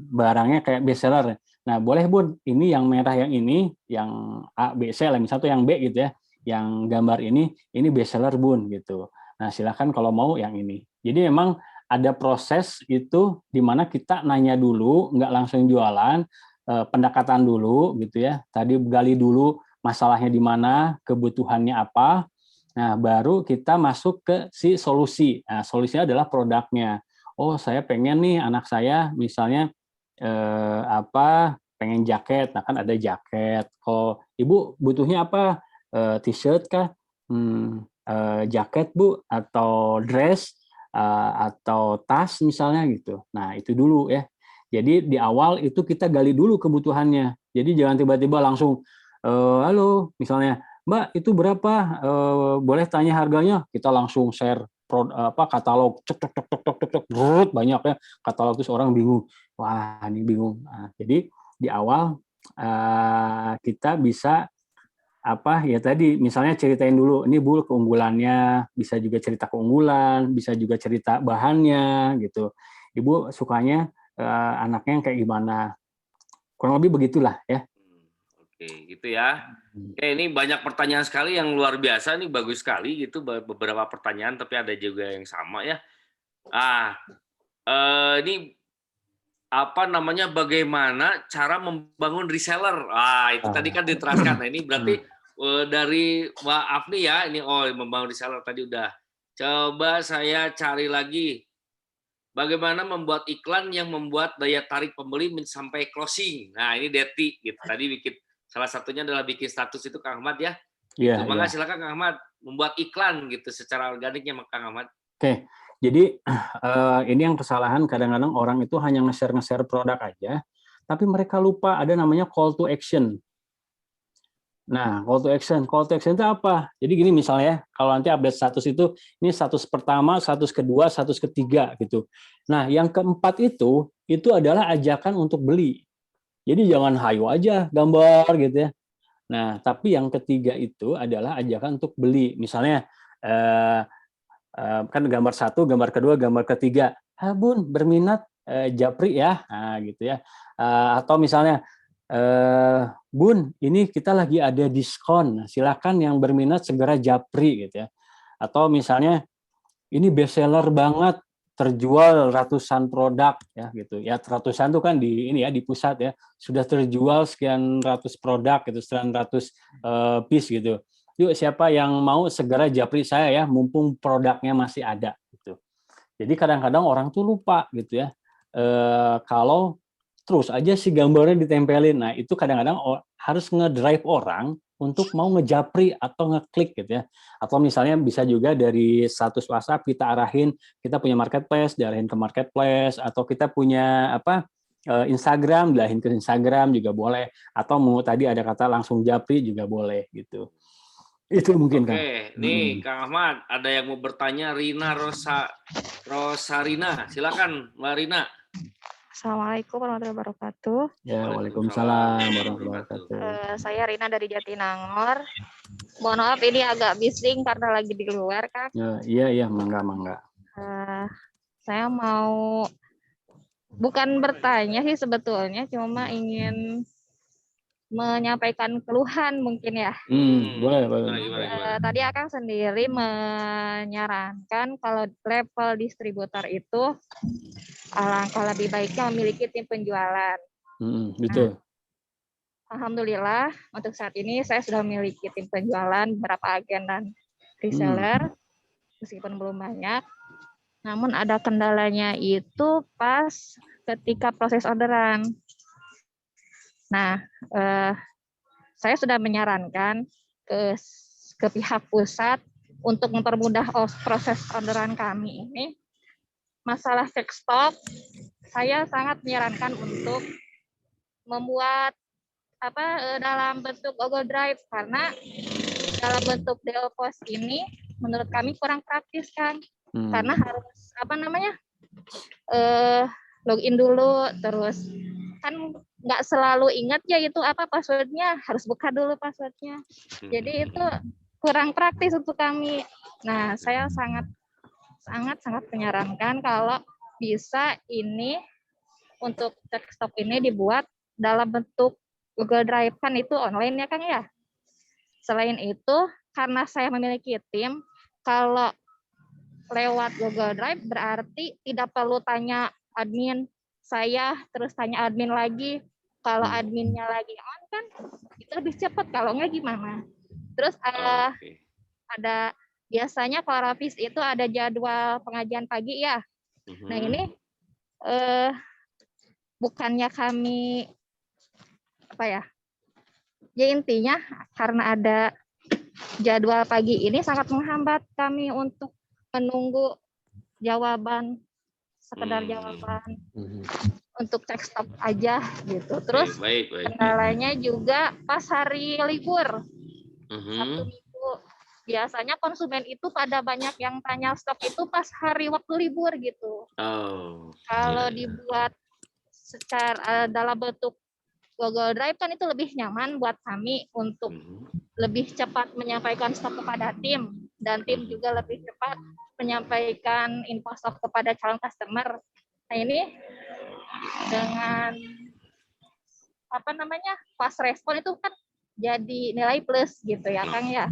barangnya kayak best seller. Nah boleh Bun, ini yang merah yang ini, yang A, B, C lah, misalnya yang B gitu ya, yang gambar ini best seller Bun gitu. Nah silakan kalau mau yang ini. Jadi memang ada proses itu di mana kita nanya dulu, nggak langsung jualan, pendekatan dulu gitu ya. Tadi gali dulu masalahnya di mana, kebutuhannya apa. Nah baru kita masuk ke si solusi. Nah solusinya adalah produknya. Oh saya pengen nih anak saya misalnya pengen jaket, nah kan ada jaket. Kalau ibu butuhnya apa? T-shirt kah? Jaket Bu, atau dress, atau tas misalnya gitu. Nah itu dulu ya. Jadi di awal itu kita gali dulu kebutuhannya. Jadi jangan tiba-tiba langsung halo misalnya Mbak itu berapa? Boleh tanya harganya? Kita langsung share katalog, cek, banyak ya katalog, terus orang bingung. Wah, ini bingung. Nah, jadi di awal kita bisa ya tadi misalnya ceritain dulu, ini Bu keunggulannya, bisa juga cerita keunggulan, bisa juga cerita bahannya gitu. Ibu sukanya anaknya yang kayak gimana? Kurang lebih begitulah ya. Oke, gitu ya. Oke, ini banyak pertanyaan sekali yang luar biasa, ini bagus sekali gitu, beberapa pertanyaan tapi ada juga yang sama ya. Ini apa namanya, bagaimana cara membangun reseller? Itu tadi kan diteraskan. Nah, ini berarti dari Mbak Afni ya, ini membangun reseller tadi udah. Coba saya cari lagi. Bagaimana membuat iklan yang membuat daya tarik pembeli sampai closing. Nah, ini Deti gitu. Tadi bikin salah satunya adalah bikin status itu Kang Ahmad ya. Gitu. Maka silakan Kang Ahmad membuat iklan gitu secara organiknya Kang Ahmad. Oke. Jadi ini yang kesalahan kadang-kadang orang itu hanya nge-share produk aja, tapi mereka lupa ada namanya call to action. Nah, call to action itu apa? Jadi gini misalnya, kalau nanti update status itu, ini status pertama, status kedua, status ketiga gitu. Nah, yang keempat itu adalah ajakan untuk beli. Jadi jangan hayo aja gambar gitu ya. Nah, tapi yang ketiga itu adalah ajakan untuk beli. Misalnya kan gambar satu, gambar kedua, gambar ketiga. Bun, berminat japri ya, nah, gitu ya. Atau misalnya, Bun, ini kita lagi ada diskon, silakan yang berminat segera japri gitu ya. Atau misalnya, ini best seller banget, terjual ratusan produk ya gitu. Ya ratusan itu kan di pusat ya, sudah terjual sekian ratus produk gitu, sekian ratus piece gitu. Yuk siapa yang mau segera japri saya ya, mumpung produknya masih ada gitu. Jadi kadang-kadang orang tuh lupa gitu ya, kalau terus aja si gambarnya ditempelin. Nah itu kadang-kadang harus ngedrive orang untuk mau ngejapri atau ngeklik gitu ya. Atau misalnya bisa juga dari status WhatsApp kita arahin, kita punya marketplace, diarahin ke marketplace, atau kita punya Instagram, diarahin ke Instagram juga boleh. Atau mau tadi ada kata langsung japri juga boleh gitu. Itu mungkin kan. Oke, nih Kang Ahmad, ada yang mau bertanya, Rina Rosarina. Silakan Mbak Rina. Assalamualaikum warahmatullahi wabarakatuh. Ya, waalaikumsalam warahmatullahi wabarakatuh. Saya Rina dari Jatinangor. Mohon maaf ini agak bising karena lagi di luar, Kak. Iya, mangga. Saya mau bukan bertanya sih sebetulnya, cuma ingin menyampaikan keluhan mungkin ya. Boleh. Tadi Akang sendiri menyarankan kalau level distributor itu alangkah lebih baiknya memiliki tim penjualan. Betul. Alhamdulillah untuk saat ini saya sudah memiliki tim penjualan, beberapa agen dan reseller, meskipun belum banyak. Namun ada kendalanya itu pas ketika proses orderan. Nah, saya sudah menyarankan ke pihak pusat untuk mempermudah proses orderan kami ini. Masalah fake stock, saya sangat menyarankan untuk membuat dalam bentuk Google Drive, karena dalam bentuk DO Post ini menurut kami kurang praktis kan, karena harus login dulu, terus kan nggak selalu ingat ya itu apa passwordnya, harus buka dulu passwordnya, jadi itu kurang praktis untuk kami. Nah, saya sangat menyarankan kalau bisa ini untuk desktop ini dibuat dalam bentuk Google Drive, kan itu online ya Kang ya. Selain itu, karena saya memiliki tim, kalau lewat Google Drive berarti tidak perlu tanya admin saya, terus tanya admin lagi. Kalau adminnya lagi on kan itu lebih cepat, kalau nggak gimana. Terus ada biasanya kalau Rafis itu ada jadwal pengajian pagi ya. Nah ini bukannya kami ya intinya karena ada jadwal pagi ini sangat menghambat kami untuk menunggu jawaban, sekedar jawaban untuk cek stop aja gitu. Terus kendalanya juga pas hari libur. Sabtu Minggu. Biasanya konsumen itu pada banyak yang tanya stok itu pas hari waktu libur gitu. Kalau dibuat secara dalam bentuk Google Drive kan itu lebih nyaman buat kami untuk lebih cepat menyampaikan stok kepada tim, dan tim juga lebih cepat menyampaikan info stok kepada calon customer. Nah ini dengan fast respon itu kan jadi nilai plus gitu ya Kang ya.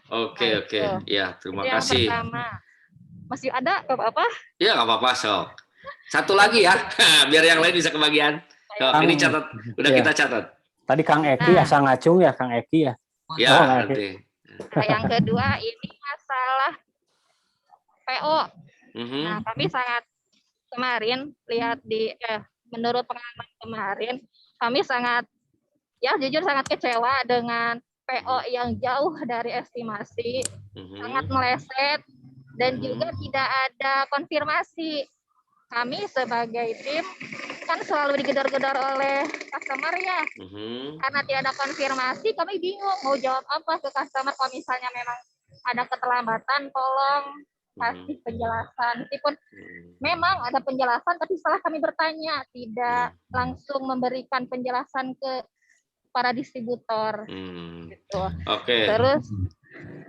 Oke. Ya, terima kasih. Yang pertama. Masih ada apa? Ya, nggak apa-apa, Sok. Satu lagi ya, biar yang lain bisa kebagian. Ini catat, udah kita catat. Tadi Kang Eki asal ngacung ya, Kang Eki ya. Ya, nanti. Nah, yang kedua ini masalah PO. Nah, kami sangat kemarin lihat menurut pengalaman kemarin, kami jujur sangat kecewa dengan PO yang jauh dari estimasi, sangat meleset, dan juga tidak ada konfirmasi. Kami sebagai tim kan selalu digedor-gedor oleh customer ya. Karena tidak ada konfirmasi, kami bingung mau jawab apa ke customer. Kalau misalnya memang ada keterlambatan, tolong kasih penjelasan. Meskipun memang ada penjelasan, tapi setelah kami bertanya, tidak langsung memberikan penjelasan ke para distributor. Gitu. Terus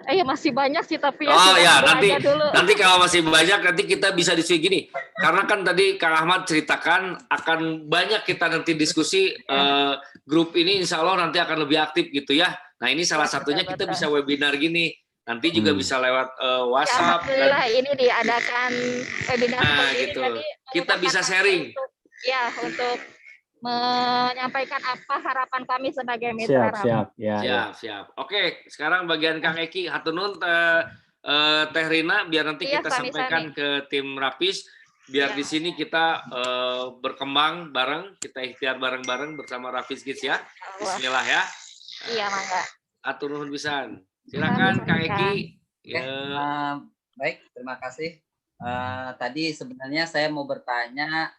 masih banyak sih, tapi nanti kalau masih banyak nanti kita bisa diskusi gini, karena kan tadi Kang Ahmad ceritakan akan banyak kita nanti diskusi, grup ini insya Allah nanti akan lebih aktif gitu ya. Nah ini salah satunya kita bisa webinar gini, nanti juga bisa lewat WhatsApp. Alhamdulillah ini diadakan webinar gitu. Kita bisa sharing. Untuk menyampaikan apa harapan kami sebagai mitra. Siap. Oke, sekarang bagian Kang Eki, hatunun Teh Rina, biar nanti kita sampaikan ke tim Rapis, biar di sini kita berkembang bareng, kita ikhtiar bareng-bareng bersama Rapis Kids ya. Bismillah ya. Iya, mangga. Hatunun pisan. Silakan Kang Eki. Baik, terima kasih. Tadi sebenarnya saya mau bertanya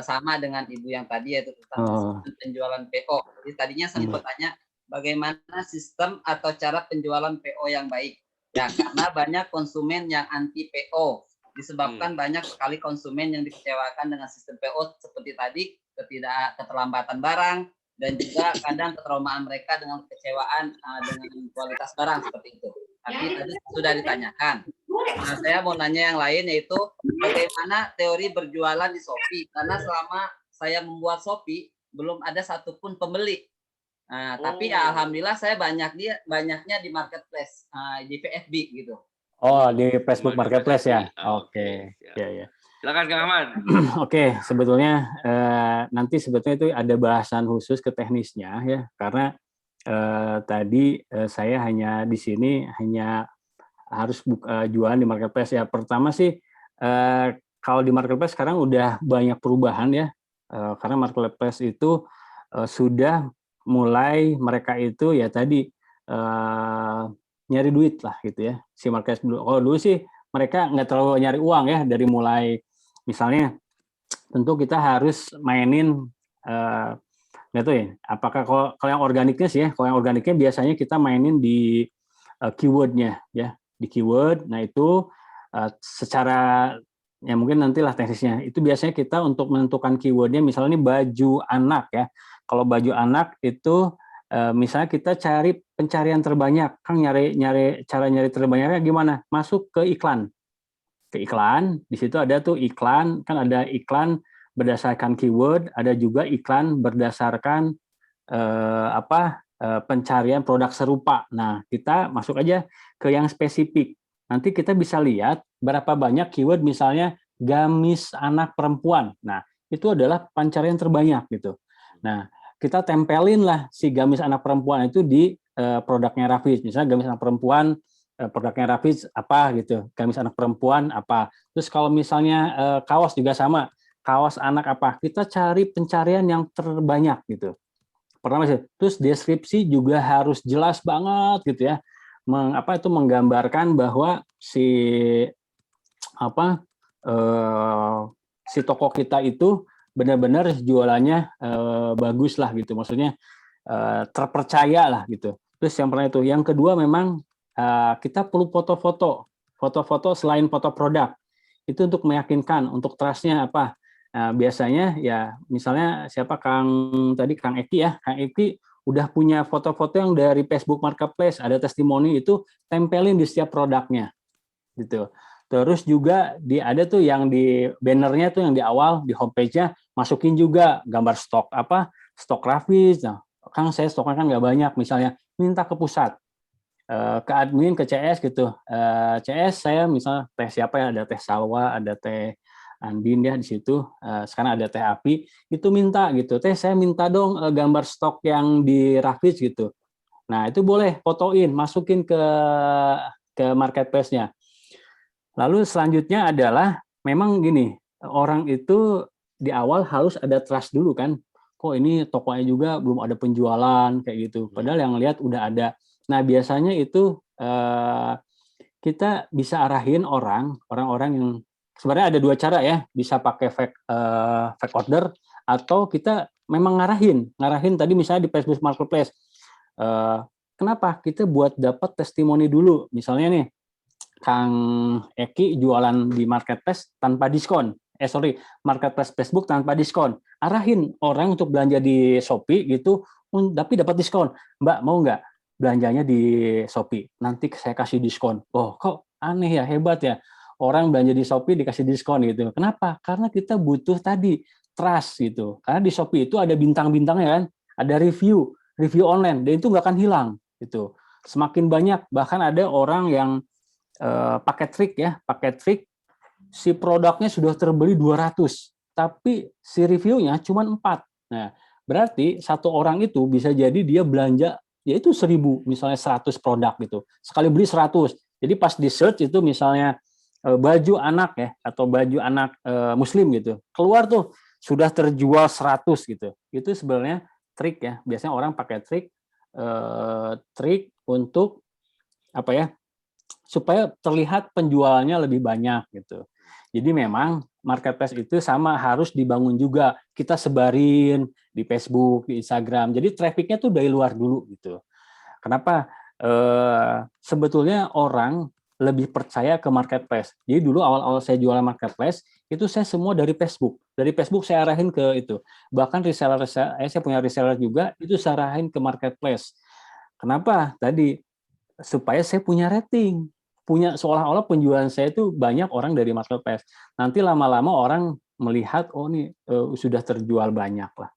sama dengan Ibu yang tadi, yaitu tentang sistem penjualan PO. Jadi tadinya saya bertanya bagaimana sistem atau cara penjualan PO yang baik. Ya, karena banyak konsumen yang anti PO, disebabkan banyak sekali konsumen yang dikecewakan dengan sistem PO seperti tadi, keterlambatan barang, dan juga kadang ketraumaan mereka dengan kekecewaan dengan kualitas barang seperti itu. Tapi tadi sudah ditanyakan. Nah, saya mau nanya yang lain, yaitu bagaimana teori berjualan di Shopee, karena selama saya membuat Shopee belum ada satupun pembeli. Nah, tapi alhamdulillah saya banyaknya di marketplace, di PFB gitu. Di Facebook Marketplace ya. Oke. Ya. Silakan Kang Ahmad. Oke, sebetulnya nanti sebetulnya itu ada bahasan khusus ke teknisnya ya, karena tadi saya hanya di sini hanya harus jualan di marketplace ya. Pertama sih kalau di marketplace sekarang udah banyak perubahan ya, karena marketplace itu sudah mulai mereka itu ya tadi nyari duit lah gitu ya, si marketplace dulu. Kalau dulu sih mereka nggak terlalu nyari uang ya, dari mulai misalnya tentu kita harus mainin nggak tahu ya, apakah kalau yang organiknya sih ya, kalau yang organiknya biasanya kita mainin di keywordnya ya, di keyword. Nah itu secara ya mungkin nantilah teknisnya, itu biasanya kita untuk menentukan keywordnya, misalnya ini baju anak ya. Kalau baju anak itu misalnya kita cari pencarian terbanyak, Kang cara nyari terbanyaknya gimana? Masuk ke iklan. Di situ ada tuh iklan, kan ada iklan berdasarkan keyword, ada juga iklan berdasarkan pencarian produk serupa. Nah, kita masuk aja ke yang spesifik. Nanti kita bisa lihat berapa banyak keyword, misalnya gamis anak perempuan. Nah, itu adalah pencarian terbanyak gitu. Nah, kita tempelin lah si gamis anak perempuan itu di produknya Rafiz. Misalnya gamis anak perempuan, produknya Rafiz apa gitu, gamis anak perempuan apa. Terus kalau misalnya kaos juga sama, kaos anak apa, kita cari pencarian yang terbanyak gitu. Pertama sih, terus deskripsi juga harus jelas banget gitu ya, menggambarkan bahwa si toko kita itu benar-benar jualannya bagus lah gitu, maksudnya terpercaya lah gitu. Terus yang pertama itu. Yang kedua memang kita perlu foto-foto selain foto produk. Itu untuk meyakinkan, untuk trust-nya apa. Nah, biasanya ya misalnya siapa Kang Eki ya, Kang Eki udah punya foto-foto yang dari Facebook Marketplace, ada testimoni, itu tempelin di setiap produknya gitu. Terus juga ada tuh yang di bannernya tuh yang di awal di homepage-nya masukin juga gambar stok grafis. Nah, Kang saya stoknya kan nggak banyak, misalnya minta ke pusat, ke admin, ke CS gitu. CS saya misalnya teh siapa ya, ada teh Salwa, ada teh Andin ya di situ. Sekarang ada teh Api, itu minta gitu. Teh saya minta dong gambar stok yang di Rafis gitu. Nah itu boleh fotoin, masukin ke marketplace-nya. Lalu selanjutnya adalah memang gini, orang itu di awal harus ada trust dulu kan. Kok ini tokonya juga belum ada penjualan kayak gitu. Padahal yang lihat udah ada. Nah biasanya itu kita bisa arahin orang-orang yang sebenarnya ada dua cara ya, bisa pakai fake order atau kita memang ngarahin tadi misalnya di Facebook Marketplace. Kenapa? Kita buat dapat testimoni dulu. Misalnya nih, Kang Eki jualan di Marketplace tanpa diskon. Marketplace Facebook tanpa diskon. Arahin orang untuk belanja di Shopee gitu, tapi dapat diskon. Mbak mau nggak belanjanya di Shopee? Nanti saya kasih diskon. Oh, kok aneh ya, hebat ya. Orang belanja di Shopee dikasih diskon gitu. Kenapa? Karena kita butuh tadi trust gitu. Karena di Shopee itu ada bintang-bintangnya kan, ada review online, dan itu nggak akan hilang gitu. Semakin banyak, bahkan ada orang yang pakai trik si produknya sudah terbeli 200, tapi si reviewnya cuma 4. Nah, berarti satu orang itu bisa jadi dia belanja yaitu 1000, misalnya 100 produk gitu. Sekali beli 100. Jadi pas di search itu misalnya baju anak ya, atau baju anak muslim gitu, keluar tuh sudah terjual 100 gitu. Itu sebenarnya trik ya. Biasanya orang pakai trik untuk apa ya, supaya terlihat penjualannya lebih banyak gitu. Jadi memang marketplace itu sama harus dibangun juga. Kita sebarin di Facebook, di Instagram. Jadi trafficnya tuh dari luar dulu gitu. Kenapa? Sebetulnya orang lebih percaya ke marketplace. Jadi dulu awal-awal saya jualan marketplace, itu saya semua dari Facebook. Dari Facebook saya arahin ke itu. Bahkan reseller, saya punya reseller juga, itu saya arahin ke marketplace. Kenapa? Tadi, supaya saya punya rating. Seolah-olah penjualan saya itu banyak orang dari marketplace. Nanti lama-lama orang melihat, oh ini sudah terjual banyak lah.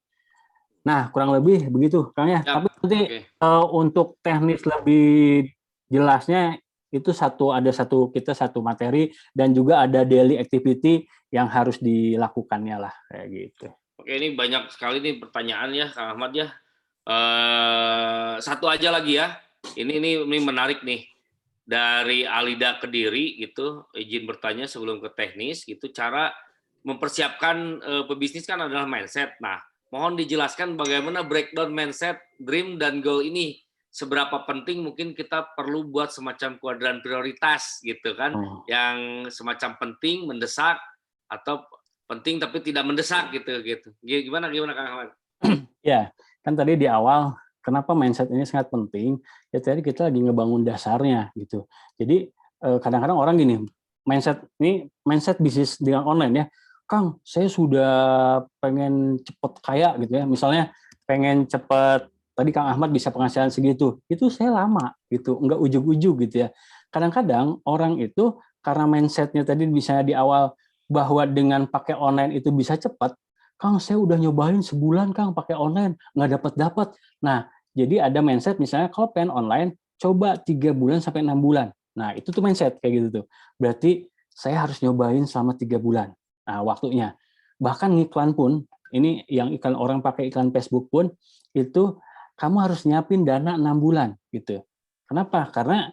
Nah, kurang lebih begitu, Kang ya. Tapi nanti untuk teknis lebih jelasnya itu kita satu materi dan juga ada daily activity yang harus dilakukannya lah kayak gitu. Oke, ini banyak sekali nih pertanyaan ya, Kang Ahmad ya. Satu aja lagi ya. Ini menarik nih. Dari Alida Kediri gitu, izin bertanya sebelum ke teknis gitu, cara mempersiapkan pebisnis kan adalah mindset. Nah, mohon dijelaskan bagaimana breakdown mindset, dream dan goal ini, seberapa penting mungkin kita perlu buat semacam kuadran prioritas gitu kan, yang semacam penting, mendesak, atau penting tapi tidak mendesak gitu. Gimana Kang Ahmad? Ya, kan tadi di awal kenapa mindset ini sangat penting? Ya tadi kita lagi ngebangun dasarnya gitu. Jadi kadang-kadang orang gini, mindset bisnis dengan online ya. Kang, saya sudah pengen cepet kaya gitu ya. Misalnya pengen cepet, tadi Kang Ahmad bisa penghasilan segitu. Itu saya lama gitu, enggak ujug-ujug gitu ya. Kadang-kadang orang itu karena mindsetnya tadi misalnya di awal bahwa dengan pakai online itu bisa cepat. Kang, saya udah nyobain sebulan Kang pakai online, nggak dapat. Nah, jadi ada mindset misalnya kalau pengen online, coba 3 bulan sampai 6 bulan. Nah, itu tuh mindset kayak gitu tuh. Berarti saya harus nyobain selama 3 bulan. Nah, waktunya. Bahkan iklan pun, ini yang orang pakai iklan Facebook pun, itu kamu harus nyiapin dana 6 bulan gitu. Kenapa? Karena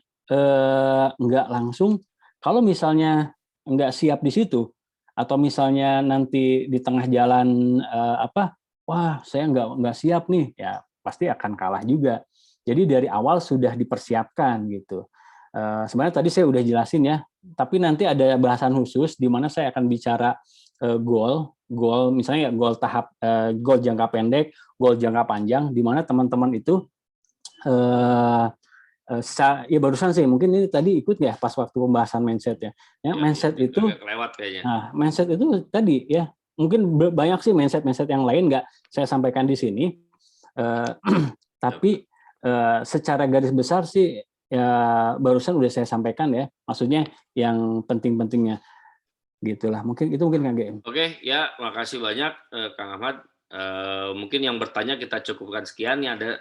nggak langsung, kalau misalnya nggak siap di situ, atau misalnya nanti di tengah jalan wah saya nggak siap nih, ya pasti akan kalah juga. Jadi dari awal sudah dipersiapkan gitu. Sebenarnya tadi saya udah jelasin ya, tapi nanti ada bahasan khusus di mana saya akan bicara goal misalnya goal jangka pendek, goal jangka panjang, di mana teman-teman itu ya barusan sih mungkin ini tadi ikut ya pas waktu pembahasan mindset ya. Mindset itu kelewat kayaknya. Nah, mindset itu tadi ya mungkin banyak sih mindset yang lain nggak saya sampaikan di sini. Tapi secara garis besar sih ya barusan udah saya sampaikan ya. Maksudnya yang penting-pentingnya gitulah. Mungkin Kang GM. Oke, ya makasih banyak Kang Ahmad. Mungkin yang bertanya kita cukupkan sekian. Nih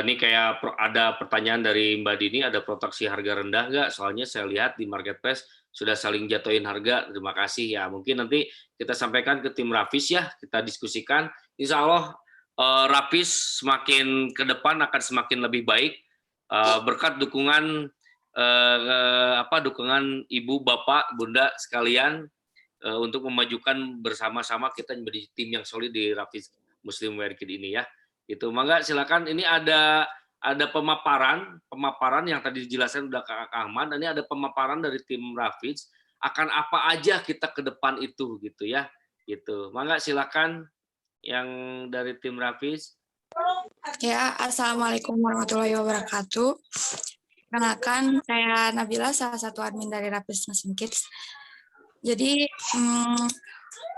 ini kayak ada pertanyaan dari Mbak Dini, ada proteksi harga rendah nggak? Soalnya saya lihat di marketplace sudah saling jatuhin harga. Terima kasih ya. Mungkin nanti kita sampaikan ke tim Rafis ya, kita diskusikan. Insya Allah Rafis semakin ke depan akan semakin lebih baik berkat dukungan dukungan ibu, bapak, bunda sekalian untuk memajukan bersama-sama kita menjadi tim yang solid di Rafis Muslim Wear Kit ini ya. Itu mangga silakan. Ini ada pemaparan yang tadi dijelaskan udah Kak Ahmad. Ini ada pemaparan dari tim Rafis akan apa aja kita ke depan itu gitu ya. Gitu. Mangga silakan yang dari tim Rafis. Ya, Assalamualaikum warahmatullahi wabarakatuh. Perkenalkan, saya Nabila, salah satu admin dari Rafis Muslim Kids. Jadi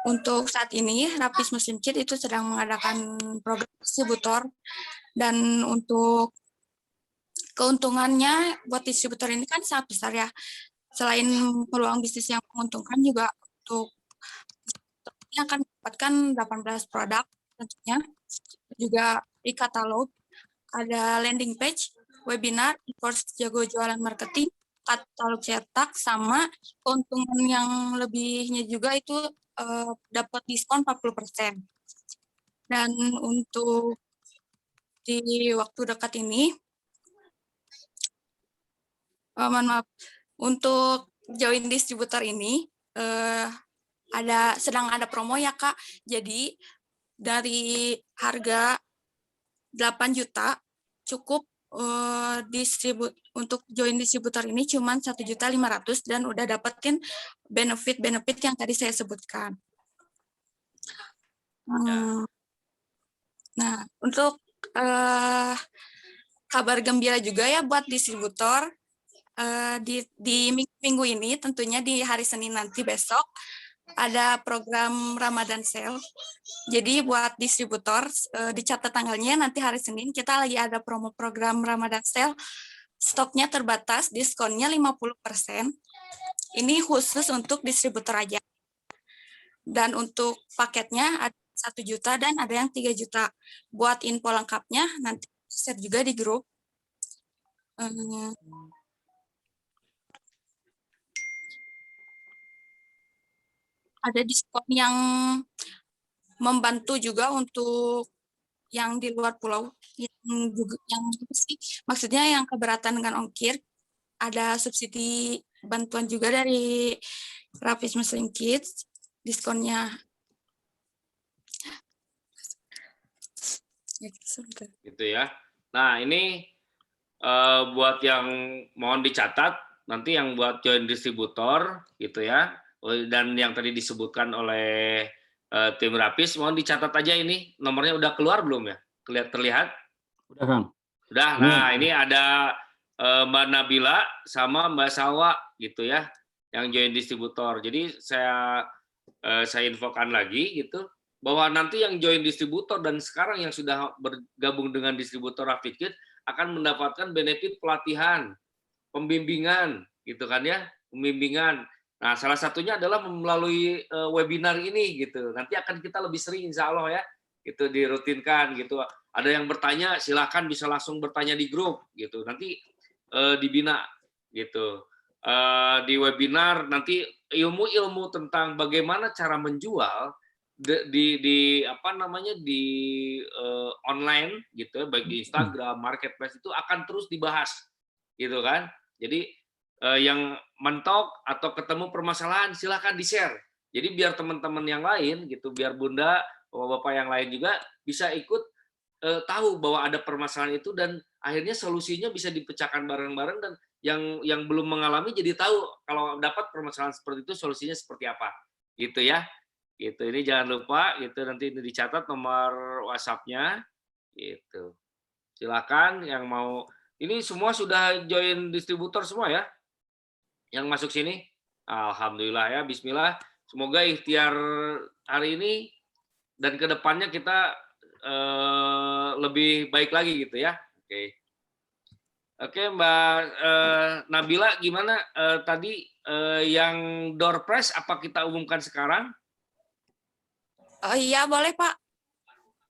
untuk saat ini Rafis Muslim Kids itu sedang mengadakan program distributor, dan untuk keuntungannya buat distributor ini kan sangat besar ya. Selain peluang bisnis yang menguntungkan, juga untuk distributornya akan mendapatkan 18 produk tentunya. Juga di katalog ada landing page, webinar, course jago jualan marketing, katalog cetak, sama keuntungan yang lebihnya juga itu dapat diskon 40%. Dan untuk di waktu dekat ini, mohon maaf, untuk join distributor ini sedang ada promo ya Kak. Jadi dari harga 8 juta cukup untuk join distributor ini cuma 1.500.000 dan udah dapetin benefit yang tadi saya sebutkan. Nah, untuk kabar gembira juga ya buat distributor, di minggu ini tentunya di hari Senin nanti besok ada program Ramadan Sale. Jadi buat distributor dicatat tanggalnya, nanti hari Senin kita lagi ada program Ramadan Sale. Stoknya terbatas, diskonnya 50%. Ini khusus untuk distributor aja. Dan untuk paketnya ada 1 juta dan ada yang 3 juta. Buat info lengkapnya nanti share juga di grup. Ada diskon yang membantu juga untuk yang di luar pulau, maksudnya yang keberatan dengan ongkir, ada subsidi bantuan juga dari Rafis Muslim Kids, diskonnya. Gitu ya. Nah ini buat yang mohon dicatat, nanti yang buat join distributor gitu ya. Dan yang tadi disebutkan oleh tim Rafis, mohon dicatat aja ini. Nomornya udah keluar belum ya? Terlihat? Udah, Kang. Udah. Nah, ini ada Mbak Nabila sama Mbak Salwa gitu ya, yang join distributor. Jadi saya infokan lagi gitu, bahwa nanti yang join distributor dan sekarang yang sudah bergabung dengan distributor Rafis Kids akan mendapatkan benefit pelatihan, pembimbingan gitu kan ya, pembimbingan. Nah, salah satunya adalah melalui webinar ini gitu. Nanti akan kita lebih sering insya Allah ya, itu dirutinkan gitu. Ada yang bertanya, silakan bisa langsung bertanya di grup gitu. Nanti dibina gitu. Di webinar nanti ilmu-ilmu tentang bagaimana cara menjual di online gitu, baik di Instagram, marketplace itu akan terus dibahas gitu kan. Jadi yang mentok atau ketemu permasalahan silakan di-share. Jadi biar teman-teman yang lain gitu, biar Bunda, Bapak yang lain juga bisa ikut tahu bahwa ada permasalahan itu dan akhirnya solusinya bisa dipecahkan bareng-bareng, dan yang belum mengalami jadi tahu kalau dapat permasalahan seperti itu solusinya seperti apa. Gitu ya. Gitu. Ini jangan lupa gitu, nanti ini dicatat nomor WhatsApp-nya gitu. Silakan yang mau. Ini semua sudah join distributor semua ya? Yang masuk sini? Alhamdulillah ya, bismillah. Semoga ikhtiar hari ini dan kedepannya kita lebih baik lagi gitu ya. Oke, Mbak Nabila, gimana tadi yang door prize apa kita umumkan sekarang? Oh iya, boleh Pak.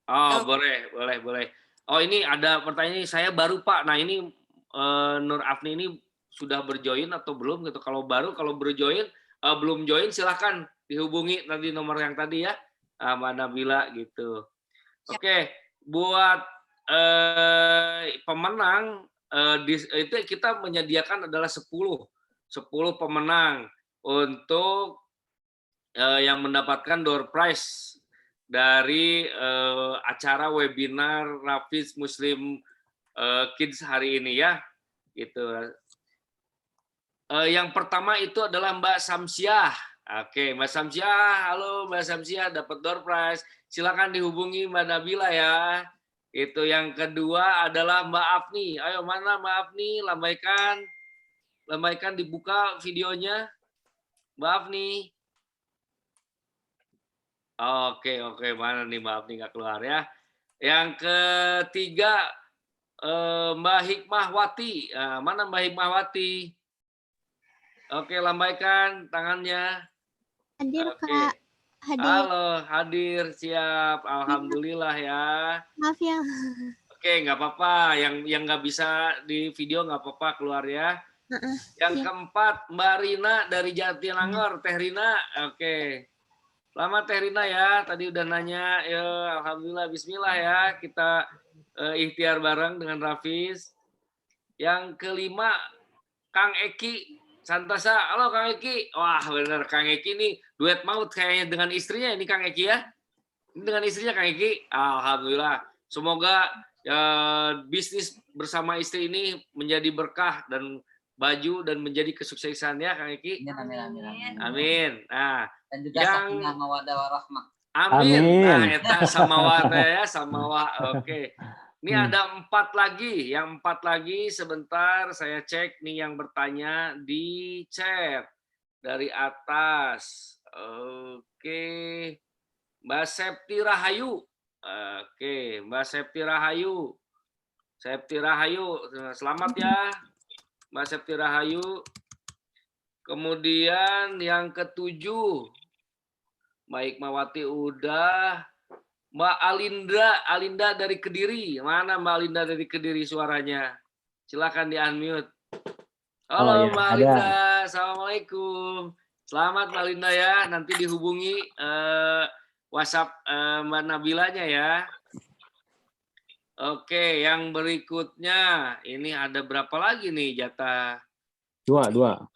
Oh, boleh. Oh, ini ada pertanyaan ini, saya baru Pak. Nah, ini Nur Afni ini sudah berjoin atau belum gitu. Kalau baru, kalau berjoin, belum join silahkan dihubungi tadi nomor yang tadi ya, Mbak Nabila gitu. Oke, buat pemenang itu kita menyediakan adalah 10 pemenang untuk yang mendapatkan door prize dari acara webinar Rafiz Muslim Kids hari ini ya, gitu. Yang pertama itu adalah Mbak Samsiah. Oke, Mbak Samsiah, halo Mbak Samsiah, dapat door prize. Silakan dihubungi Mbak Nabila ya. Itu yang kedua adalah Mbak Afni. Ayo mana Mbak Afni, lambaikan dibuka videonya, Mbak Afni. Oke, mana nih Mbak Afni nggak keluar ya. Yang ketiga Mbak Hikmahwati. Mana Mbak Hikmahwati? Oke, lambaikan tangannya. Hadir Oke. Kak. Hadir. Halo, hadir, siap. Alhamdulillah ya. Maaf ya. Oke, nggak apa-apa. Yang nggak bisa di video nggak apa-apa, keluar ya. Yang keempat Mbak Rina dari Jatinangor, Teh Rina. Oke. Selamat Teh Rina ya, tadi udah nanya, ya alhamdulillah, bismillah ya, kita ikhtiar bareng dengan Rafiz. Yang kelima, Kang Eki Santasa. Halo Kang Eki. Wah bener, Kang Eki ini duet maut kayaknya dengan istrinya ini Kang Eki ya. Ini dengan istrinya Kang Eki. Alhamdulillah. Semoga bisnis bersama istri ini menjadi berkah dan baju dan menjadi kesuksesan ya Kang Eki. Amin. Nah, dan juga sakinah mawaddah warahmah. Amin. Nah, eta samawata ya, samawa. Oke. Ini ada 4 lagi. Yang 4 lagi sebentar saya cek nih yang bertanya di chat dari atas. Oke. Mbak Septi Rahayu. Oke, Mbak Septi Rahayu. Septi Rahayu, selamat ya. Mbak Septi Rahayu. Kemudian yang ketujuh, Mbak Hikmawati udah. Mbak Alinda dari Kediri. Mana Mbak Alinda dari Kediri suaranya? Silakan di-unmute. Halo Mbak Alinda, assalamualaikum. Selamat Mbak Alinda ya. Nanti dihubungi WhatsApp Mbak Nabilanya ya. Oke, yang berikutnya ini ada berapa lagi nih jatah? Dua.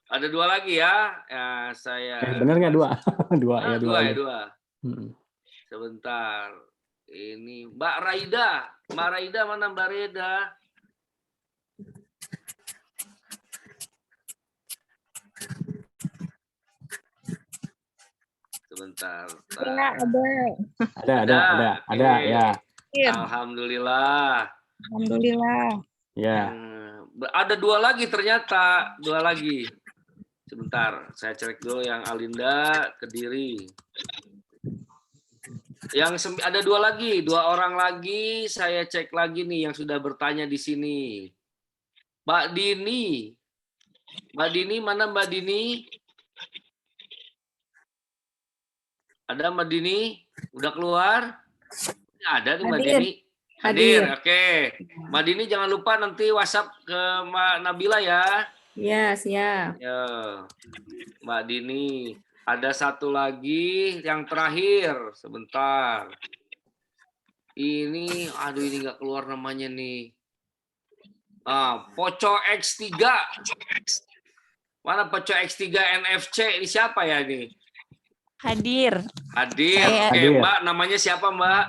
Ada 2 lagi ya. Ya saya. Benar nggak 2? Dua. Sebentar. Ini Mbak Raida. Mbak Raida mana Mbak Raida? Sebentar. Ada ya. Alhamdulillah. Ya. Ada 2 lagi ternyata, 2 lagi. Sebentar, saya cek dulu yang Alinda Kediri. Yang ada 2 lagi, 2 orang lagi saya cek lagi nih yang sudah bertanya di sini. Mbak Dini. Mbak Dini, mana Mbak Dini? Ada Mbak Dini? Udah keluar? Ada nih Mbak Dini. Hadir. Oke. Mbak Dini jangan lupa nanti WhatsApp ke Mbak Nabila ya. Ya, siap. Ya. Mbak Dini. Ada 1 lagi yang terakhir. Sebentar. Ini, aduh ini nggak keluar namanya nih. Poco X3. Mana Poco X3 NFC? Ini siapa ya ini? Hadir. Oke, Mbak. Namanya siapa Mbak?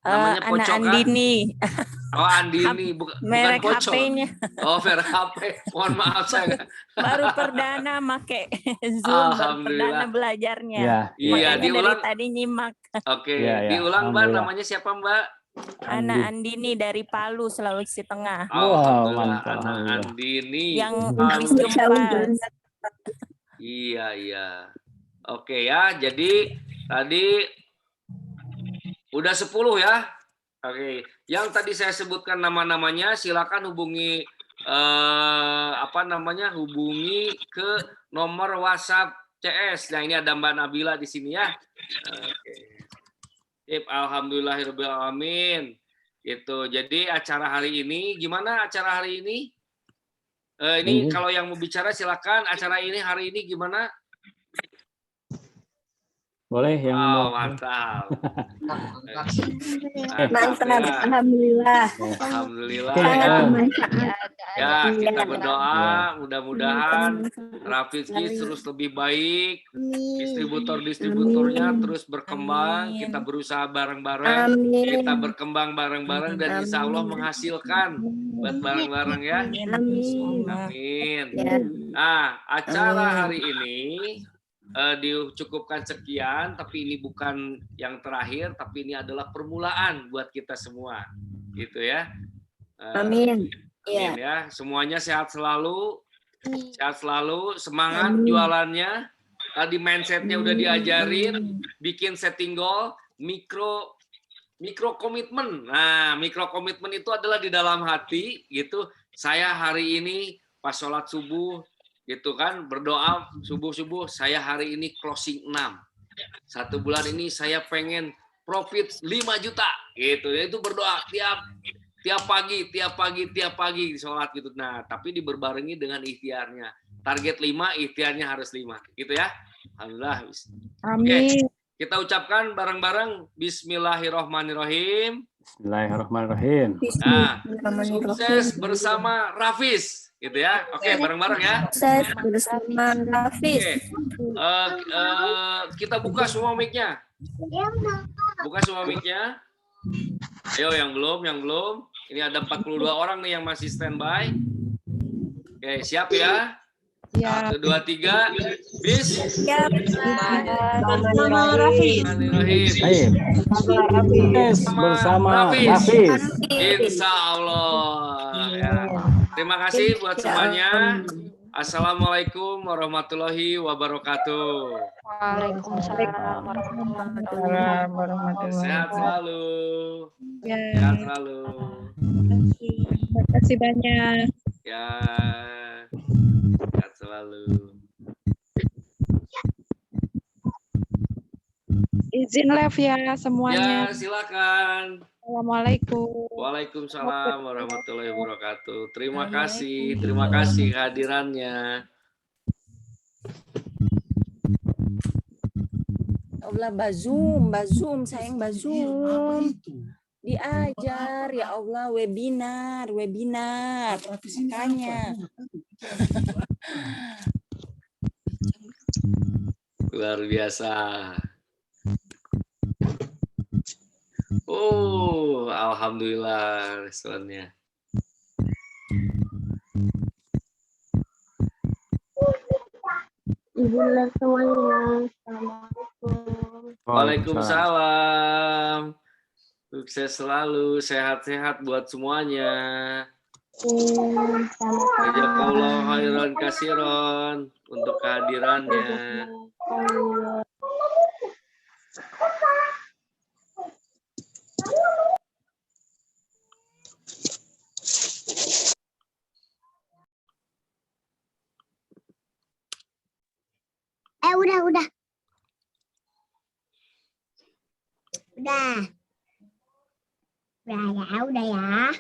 Namanya Poco Andini. Oh, Andini, bukan Poco. HP-nya. Oh, merek HP. Mohon maaf saya. Baru perdana make Zoom, baru perdana belajarnya. Iya, diulang. Dari tadi nyimak. Oke, diulang Mbak, namanya siapa Mbak? Ana Andini dari Palu, Sulawesi Tengah. Alhamdulillah, mantap, anak alhamdulillah. Andini. Yang Palu. Miss Gempas. Iya, iya. Oke ya, jadi tadi udah 10 ya. Oke, yang tadi saya sebutkan nama-namanya silakan hubungi hubungi ke nomor WhatsApp CS. Nah, ini ada Mbak Nabila di sini ya. Oke. Alhamdulillahirabbil alamin. Gitu. Jadi acara hari ini gimana acara hari ini? Ini kalau yang mau bicara silakan. Acara ini hari ini gimana? Boleh yang mantap. Mantap, alhamdulillah. Alhamdulillah. Sangat bermanfaat. Ya, kita berdoa mudah-mudahan Rafizki terus lebih baik, distributor-distributornya terus berkembang, kita berusaha bareng-bareng, kita berkembang bareng-bareng dan insya Allah menghasilkan buat bareng-bareng ya. Amin. Nah, acara hari ini dicukupkan sekian, tapi ini bukan yang terakhir, tapi ini adalah permulaan buat kita semua, gitu ya. Amin. Amin ya, semuanya sehat selalu, semangat jualannya. Tadi mindsetnya udah diajarin, bikin setting goal, mikro komitmen. Nah, mikro komitmen itu adalah di dalam hati, gitu. Saya hari ini pas sholat subuh, gitu kan, berdoa subuh-subuh, saya hari ini closing 6. 1 bulan ini saya pengen profit 5 juta, gitu. Itu berdoa tiap pagi di sholat gitu. Nah, tapi diberbarengi dengan ikhtiarnya. Target 5, ikhtiarnya harus 5, gitu ya. Alhamdulillah. Amin. Oke, kita ucapkan bareng-bareng Bismillahirrahmanirrahim. Bismillahirrahmanirrahim. Nah, sukses bersama Rafiz. Gitu ya. Oke, bareng-bareng ya. Sukses bersama Rafiz. Kita buka semua mic-nya. Buka semua mic-nya. Ayo yang belum. Ini ada 42 orang nih yang masih standby. Oke, siap ya? Ya. 1, 2, 3. Bis. Siap. Nama Rafiz. Bersama Rafiz. Insya Allah. Ya. Terima kasih buat semuanya. Assalamualaikum warahmatullahi wabarakatuh. Waalaikumsalam warahmatullahi wabarakatuh. Sehat selalu. Ya. Sehat selalu. Terima kasih banyak. Ya. Sehat selalu. Izin live ya semuanya. Ya, silakan. Assalamualaikum. Waalaikumsalam warahmatullahi wabarakatuh. Terima kasih kehadirannya. Allah bazum, sayang bazum. Diajar ya Allah webinar. Makanya. Luar biasa. Oh, alhamdulillah responnya. Izinlah semuanya. Assalamualaikum. Waalaikumsalam. Sukses selalu, sehat-sehat buat semuanya. Jazakallahu khairan kasiron untuk kehadirannya. Udah. Udah ya.